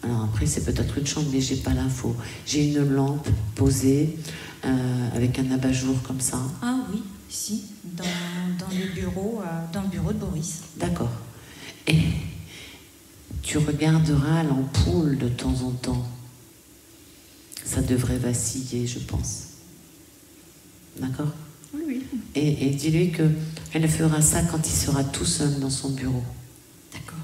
Alors après, c'est peut-être une chambre, mais j'ai pas l'info. J'ai une lampe posée avec un abat-jour comme ça. Ah oui, si, dans le bureau de Boris. D'accord. Et tu regarderas l'ampoule de temps en temps. Ça devrait vaciller, je pense. D'accord? Oui. Et dis-lui qu'elle fera ça quand il sera tout seul dans son bureau. D'accord.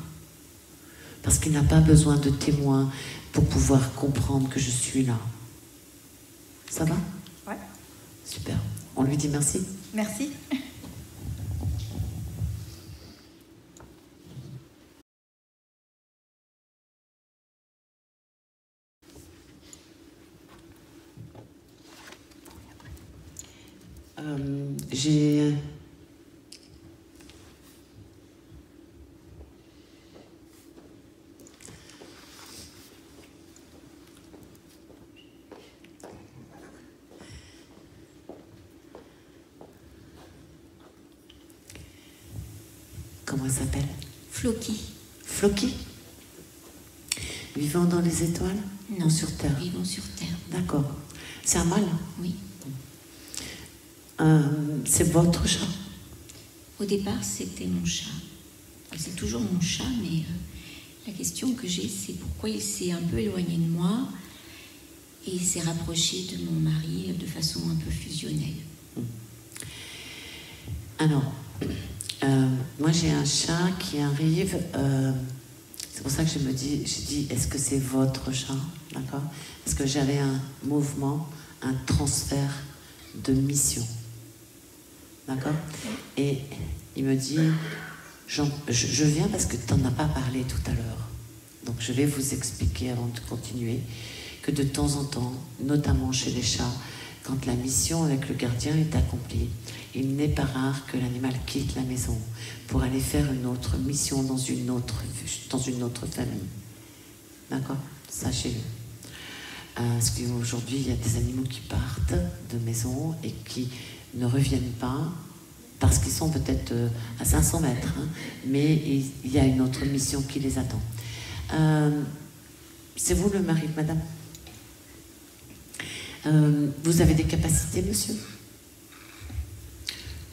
Parce qu'il n'a pas besoin de témoins pour pouvoir comprendre que je suis là. Ça va? Ouais. Super. On lui dit merci. Merci. J'ai... Comment elle s'appelle? Floki. Floki? Vivant dans les étoiles? Non, ou sur Terre? Vivant sur Terre. D'accord. C'est un mâle? Oui. C'est votre chat? Au départ, c'était mon chat. Enfin, c'est toujours mon chat, mais la question que j'ai, c'est pourquoi il s'est un peu éloigné de moi et il s'est rapproché de mon mari de façon un peu fusionnelle. Alors, moi j'ai un chat qui arrive, c'est pour ça que j'ai dit, est-ce que c'est votre chat? D'accord? Parce que j'avais un mouvement, un transfert de mission. D'accord? Et il me dit, je viens parce que tu n'en as pas parlé tout à l'heure. Donc je vais vous expliquer avant de continuer que de temps en temps, notamment chez les chats, quand la mission avec le gardien est accomplie, il n'est pas rare que l'animal quitte la maison pour aller faire une autre mission dans une autre famille. D'accord? Sachez-le. Parce qu'aujourd'hui, il y a des animaux qui partent de maison et qui ne reviennent pas parce qu'ils sont peut-être à 500 mètres, hein, mais il y a une autre mission qui les attend. C'est vous le mari de madame? Vous avez des capacités, monsieur?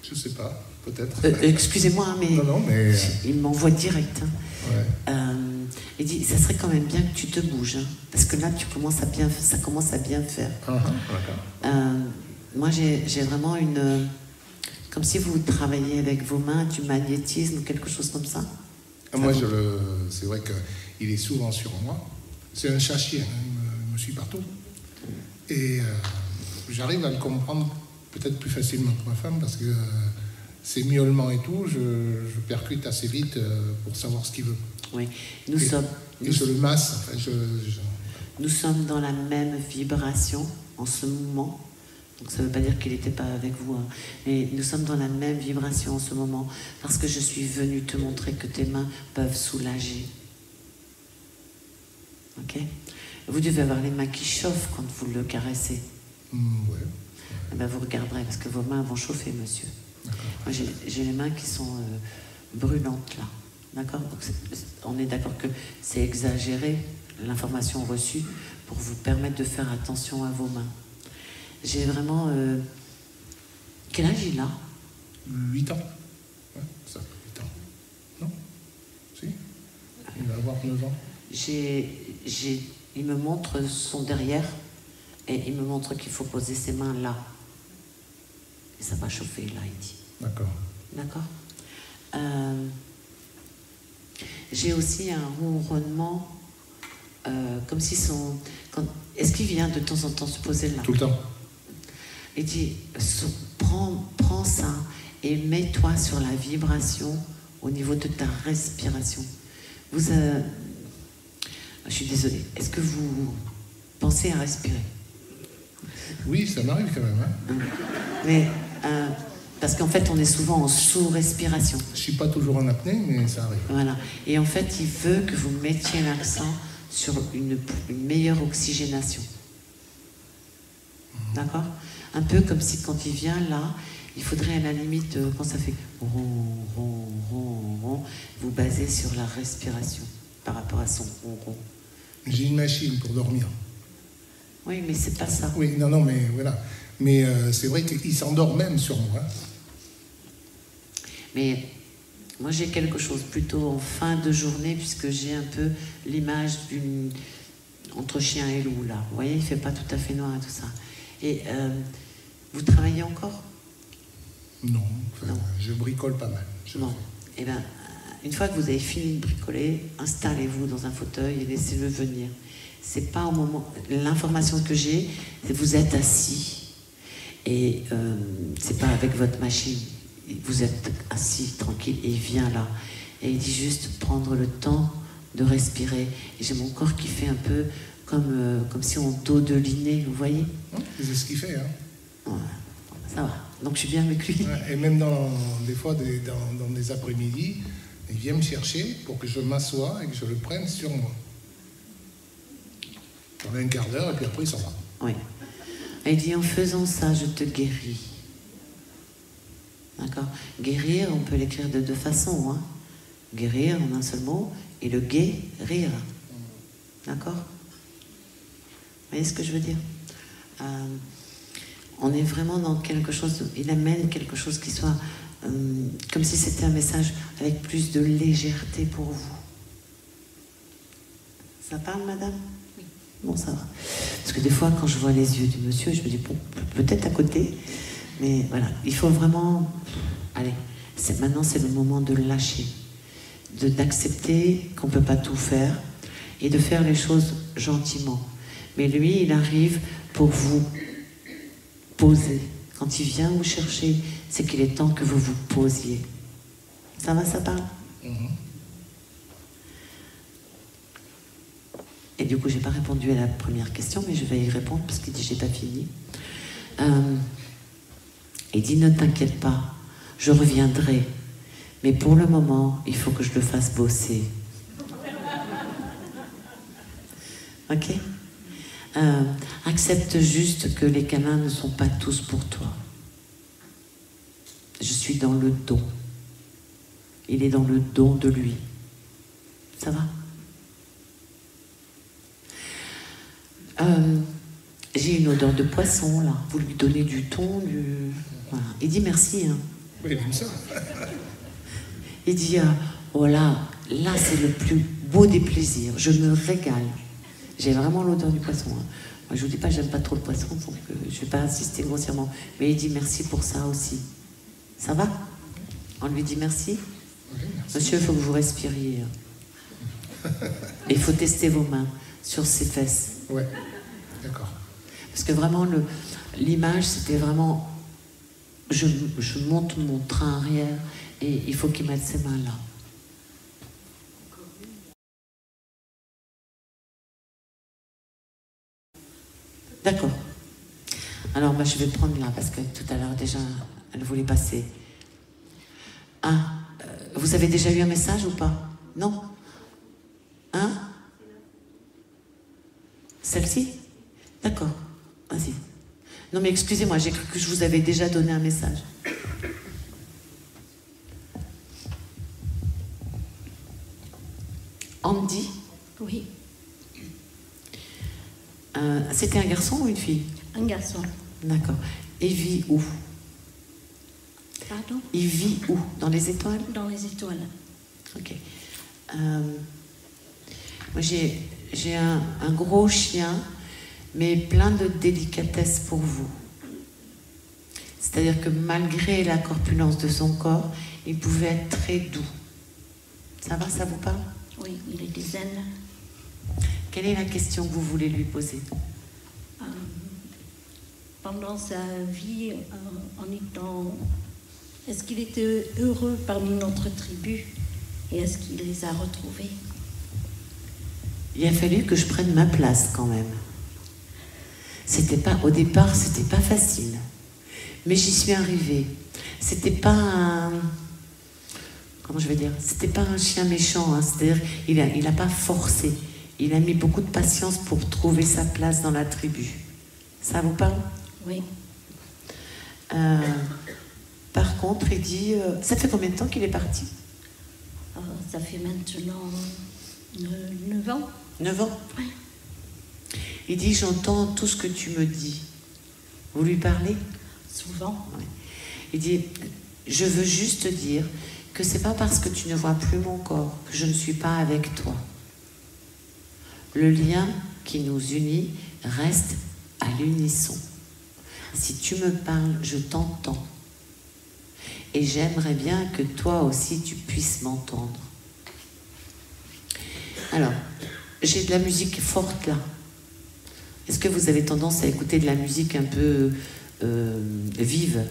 Je sais pas, peut-être. Excusez-moi, mais, non, mais... il m'envoie direct. Hein. Ouais. Il dit, ça serait quand même bien que tu te bouges, hein, parce que là, ça commence à bien faire. D'accord. Moi, j'ai vraiment comme si vous travailliez avec vos mains, du magnétisme, quelque chose comme ça. Moi, c'est vrai qu'il est souvent sur moi. C'est un chat chien, hein, il me suit partout. Et j'arrive à le comprendre peut-être plus facilement que ma femme, parce que ses miaulements et tout, je percute assez vite pour savoir ce qu'il veut. Oui, je le masse. Enfin, nous sommes dans la même vibration en ce moment. Donc ça ne veut pas dire qu'il n'était pas avec vous, hein. Mais nous sommes dans la même vibration en ce moment parce que je suis venue te montrer que tes mains peuvent soulager. Ok? Vous devez avoir les mains qui chauffent quand vous le caressez. Ouais. Eh ben, vous regarderez, parce que vos mains vont chauffer, monsieur. Moi, j'ai les mains qui sont brûlantes, là. D'accord? Donc, on est d'accord que c'est exagéré, l'information reçue, pour vous permettre de faire attention à vos mains. J'ai vraiment... Quel âge il a? 8 ans. Ouais, ça, 8 ans. Non? Si? Il va avoir 9 ans. Il me montre son derrière et il me montre qu'il faut poser ses mains là. Et ça va chauffer, là, il dit. D'accord. D'accord. J'ai aussi un ronronnement, comme si son... Est-ce qu'il vient de temps en temps se poser là? Tout le temps. Il dit, prends ça et mets-toi sur la vibration au niveau de ta respiration. Je suis désolée. Est-ce que vous pensez à respirer? Oui, ça m'arrive quand même. Hein. Mais, parce qu'en fait, on est souvent en sous-respiration. Je ne suis pas toujours en apnée, mais ça arrive. Voilà. Et en fait, il veut que vous mettiez l'accent sur une meilleure oxygénation. D'accord? Un peu comme si quand il vient là, il faudrait à la limite, quand ça fait ron, ron, ron, ron, vous basez sur la respiration par rapport à son ron, ron. J'ai une machine pour dormir. Oui, mais c'est pas ça. Oui, non, mais voilà. Mais c'est vrai qu'il s'endort même sur moi. Mais moi, j'ai quelque chose plutôt en fin de journée, puisque j'ai un peu l'image entre chien et loup, là. Vous voyez, il ne fait pas tout à fait noir et tout ça. Et vous travaillez encore? Non, je bricole pas mal. Non. Eh bien, une fois que vous avez fini de bricoler, installez-vous dans un fauteuil et laissez-le venir. C'est pas au moment... L'information que j'ai, c'est que vous êtes assis et c'est pas avec votre machine. Vous êtes assis, tranquille, et il vient là. Et il dit juste prendre le temps de respirer. Et j'ai mon corps qui fait un peu comme si on dodelinait, vous voyez? C'est ce qu'il fait, hein. Ouais, ça va. Donc je suis bien avec lui. Ouais, et même des fois, dans des après-midi, il vient me chercher pour que je m'assoie et que je le prenne sur moi. Pendant un quart d'heure, et puis après, il s'en va. Oui. Et il dit, en faisant ça, je te guéris. D'accord? Guérir, on peut l'écrire de deux façons. Hein. Guérir en un seul mot, et le guérir. D'accord? Vous voyez ce que je veux dire? On est vraiment dans quelque chose, il amène quelque chose qui soit comme si c'était un message avec plus de légèreté pour vous. Ça parle, madame? Oui. Bon, ça va. Parce que des fois, quand je vois les yeux du monsieur, je me dis, bon, peut-être à côté, mais voilà, il faut vraiment... Allez, maintenant, c'est le moment de lâcher, d'accepter qu'on ne peut pas tout faire et de faire les choses gentiment. Mais lui, il arrive pour vous poser. Quand il vient vous chercher, c'est qu'il est temps que vous vous posiez. Ça va, ça parle? Et du coup, j'ai pas répondu à la première question, mais je vais y répondre parce qu'il dit j'ai pas fini. Il dit ne t'inquiète pas, je reviendrai, mais pour le moment, il faut que je le fasse bosser. Ok? Accepte juste que les câlins ne sont pas tous pour toi. Je suis dans le don. Il est dans le don de lui. Ça va? J'ai une odeur de poisson, là. Vous lui donnez du thon, Voilà. Il dit merci. Hein. Oui, comme ça. Il dit, oh là c'est le plus beau des plaisirs. Je me régale. J'ai vraiment l'odeur du poisson. Hein. Moi, je vous dis pas, j'aime pas trop le poisson, donc je vais pas insister grossièrement. Mais il dit merci pour ça aussi. Ça va? On lui dit merci? Oui, merci. Monsieur, il faut que vous respiriez. Il faut tester vos mains sur ses fesses. Ouais, d'accord. Parce que vraiment, l'image, c'était vraiment... Je monte mon train arrière et il faut qu'il mette ses mains là. D'accord. Alors, je vais prendre là, parce que tout à l'heure, déjà, elle voulait passer. Ah, vous avez déjà eu un message ou pas? Non? Hein? Celle-ci? D'accord, vas-y. Non mais excusez-moi, j'ai cru que je vous avais déjà donné un message. Andy? Oui, C'était un garçon ou une fille? un garçon. D'accord. Il vit où? Pardon? Il vit où? Dans les étoiles? Dans les étoiles. Ok. Moi j'ai un gros chien, mais plein de délicatesse pour vous. C'est-à-dire que malgré la corpulence de son corps, il pouvait être très doux. Ça va, ça vous parle? Oui, il était zen. Quelle est la question que vous voulez lui poser? Pendant sa vie, en étant... Est-ce qu'il était heureux parmi notre tribu? Et est-ce qu'il les a retrouvés? Il a fallu que je prenne ma place quand même. Au départ, c'était pas facile. Mais j'y suis arrivée. C'était pas un... Comment je vais dire? C'était pas un chien méchant. Hein. C'est-à-dire, il a pas forcé. Il a mis beaucoup de patience pour trouver sa place dans la tribu. Ça vous parle? Oui. Par contre, il dit... ça fait combien de temps qu'il est parti? Ça fait maintenant 9 ans. 9 ans? Oui. Il dit, j'entends tout ce que tu me dis. Vous lui parlez? Souvent. Ouais. Il dit, je veux juste dire que c'est pas parce que tu ne vois plus mon corps que je ne suis pas avec toi. Le lien qui nous unit reste à l'unisson. Si tu me parles, je t'entends. Et j'aimerais bien que toi aussi tu puisses m'entendre. Alors, j'ai de la musique forte là. Est-ce que vous avez tendance à écouter de la musique un peu vive?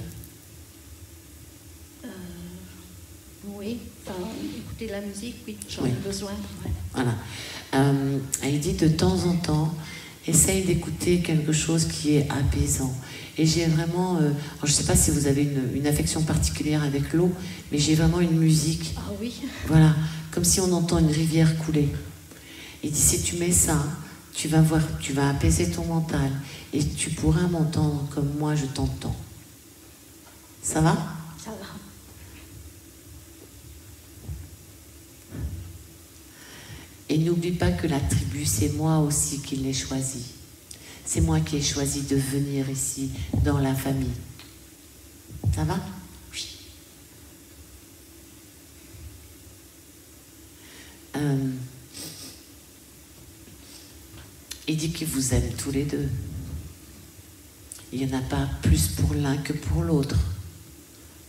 Oui, enfin, écouter de la musique, oui, j'en Oui. ai besoin. Ouais. Voilà. Il dit de temps en temps, essaye d'écouter quelque chose qui est apaisant. Et j'ai vraiment, alors je ne sais pas si vous avez une affection particulière avec l'eau, mais j'ai vraiment une musique. Ah oui. Voilà, comme si on entend une rivière couler. Il dit si tu mets ça, tu vas voir, tu vas apaiser ton mental et tu pourras m'entendre comme moi je t'entends. Ça va? Ça va. Et n'oublie pas que la tribu, c'est moi aussi qui l'ai choisie. C'est moi qui ai choisi de venir ici, dans la famille. Ça va? Oui. Il dit qu'il vous aime tous les deux. Il n'y en a pas plus pour l'un que pour l'autre.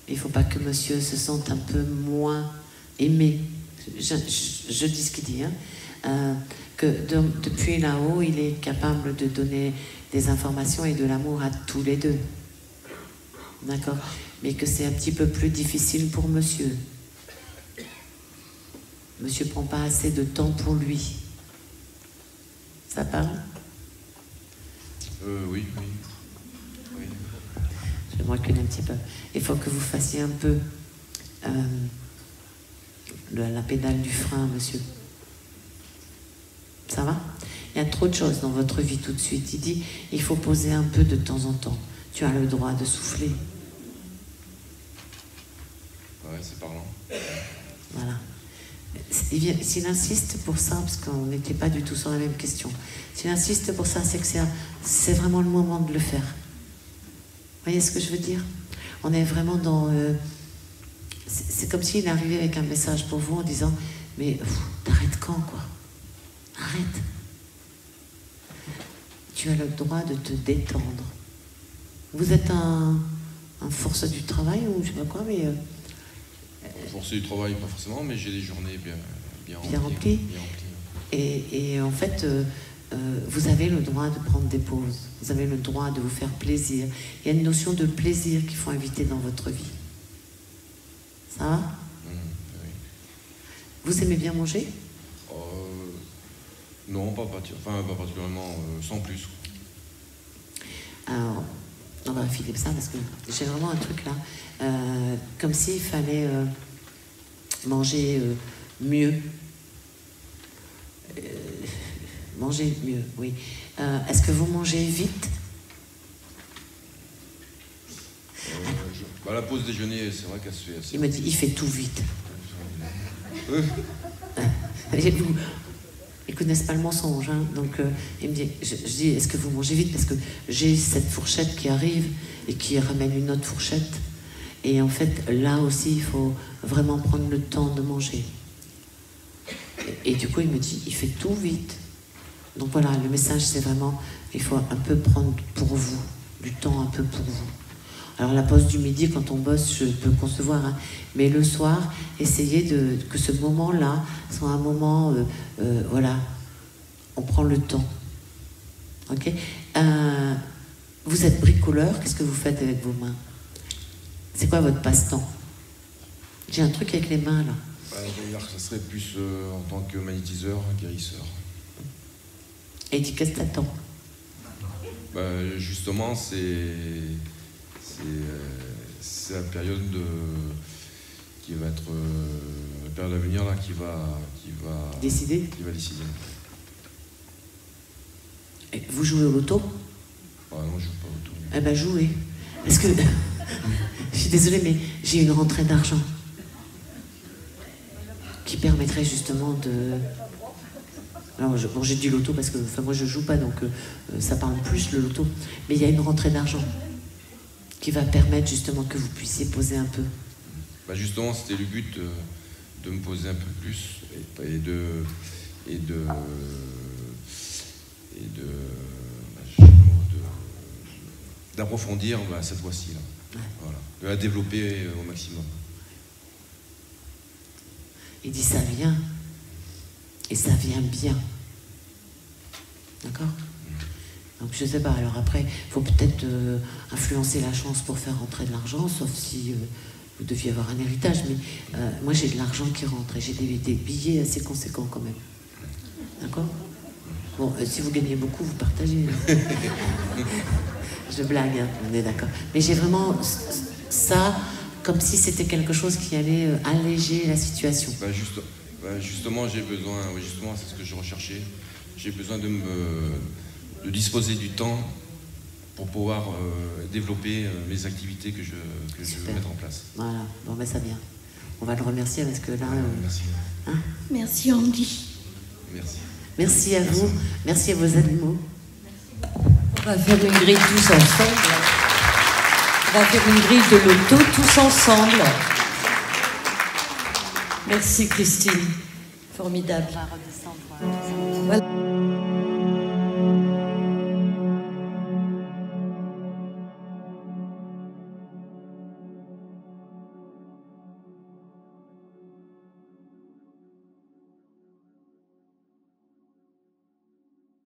Il ne faut pas que monsieur se sente un peu moins aimé. Je dis ce qu'il dit, hein. Que depuis là-haut, il est capable de donner des informations et de l'amour à tous les deux. D'accord? Mais que c'est un petit peu plus difficile pour monsieur. Monsieur ne prend pas assez de temps pour lui. Ça parle? Oui. Je vais me reculer un petit peu. Il faut que vous fassiez un peu la pédale du frein, monsieur. Ça va? Il y a trop de choses dans votre vie tout de suite. Il dit, il faut poser un peu de temps en temps. Tu as le droit de souffler. Ouais, c'est parlant. Voilà. S'il insiste pour ça, parce qu'on n'était pas du tout sur la même question, s'il insiste pour ça, c'est que c'est vraiment le moment de le faire. Vous voyez ce que je veux dire? On est vraiment dans... c'est comme s'il arrivait avec un message pour vous en disant, mais t'arrêtes quand, quoi? Arrête. Tu as le droit de te détendre. Vous êtes un force du travail ou je sais pas quoi, mais... Force du travail, pas forcément, mais j'ai des journées bien remplies. Et en fait, vous avez le droit de prendre des pauses. Vous avez le droit de vous faire plaisir. Il y a une notion de plaisir qu'il faut inviter dans votre vie. Ça va? Oui. Vous aimez bien manger? Non, pas particulièrement, sans plus. Alors, on va filer ça parce que j'ai vraiment un truc là. Comme s'il fallait manger mieux. Manger mieux, oui. Est-ce que vous mangez vite? La pause déjeuner, c'est vrai qu'elle se fait assez... Il me dit, il fait tout vite. Ils connaissent pas le mensonge, hein, donc il me dit, je dis, est-ce que vous mangez vite? Parce que j'ai cette fourchette qui arrive et qui ramène une autre fourchette. Et en fait, là aussi, il faut vraiment prendre le temps de manger. Et du coup, il me dit, il fait tout vite. Donc voilà, le message, c'est vraiment, il faut un peu prendre pour vous, du temps un peu pour vous. Alors la pause du midi, quand on bosse, je peux concevoir, hein, mais le soir, essayez que ce moment-là soit un moment, voilà, on prend le temps. Ok. Vous êtes bricoleur, qu'est-ce que vous faites avec vos mains? C'est quoi votre passe-temps? J'ai un truc avec les mains, là. Ça serait plus en tant que magnétiseur, guérisseur. Et il dit, qu'est-ce que t'attends? Justement, c'est la période qui va être la période à venir là qui va décider. Et vous jouez au loto? Non, je joue pas au loto. Eh ben jouez, parce que je suis désolée, mais j'ai une rentrée d'argent qui permettrait justement de... Alors, j'ai dit loto parce que moi je joue pas, donc ça parle plus le loto. Mais il y a une rentrée d'argent qui va permettre justement que vous puissiez poser un peu. Justement, c'était le but de me poser un peu plus d'approfondir cette voie-ci là. Ouais. Voilà. De la développer au maximum. Il dit ça vient. Et ça vient bien. D'accord? Donc je sais pas, alors après, il faut peut-être influencer la chance pour faire rentrer de l'argent, sauf si vous deviez avoir un héritage, mais moi j'ai de l'argent qui rentre et j'ai des billets assez conséquents quand même. D'accord? Bon, si vous gagnez beaucoup, vous partagez. Je blague, hein, on est d'accord. Mais j'ai vraiment ça comme si c'était quelque chose qui allait alléger la situation. Justement, j'ai besoin, justement, c'est ce que je recherchais, j'ai besoin de disposer du temps pour pouvoir développer mes activités que je veux mettre en place. Voilà, bon ben ça vient. On va le remercier parce que là... merci. Hein? Merci Andy. Merci. Merci à vous, merci à vos animaux. On va faire une grille tous ensemble. On va faire une grille de loto tous ensemble. Merci Christine. Formidable. On va redescendre. Voilà.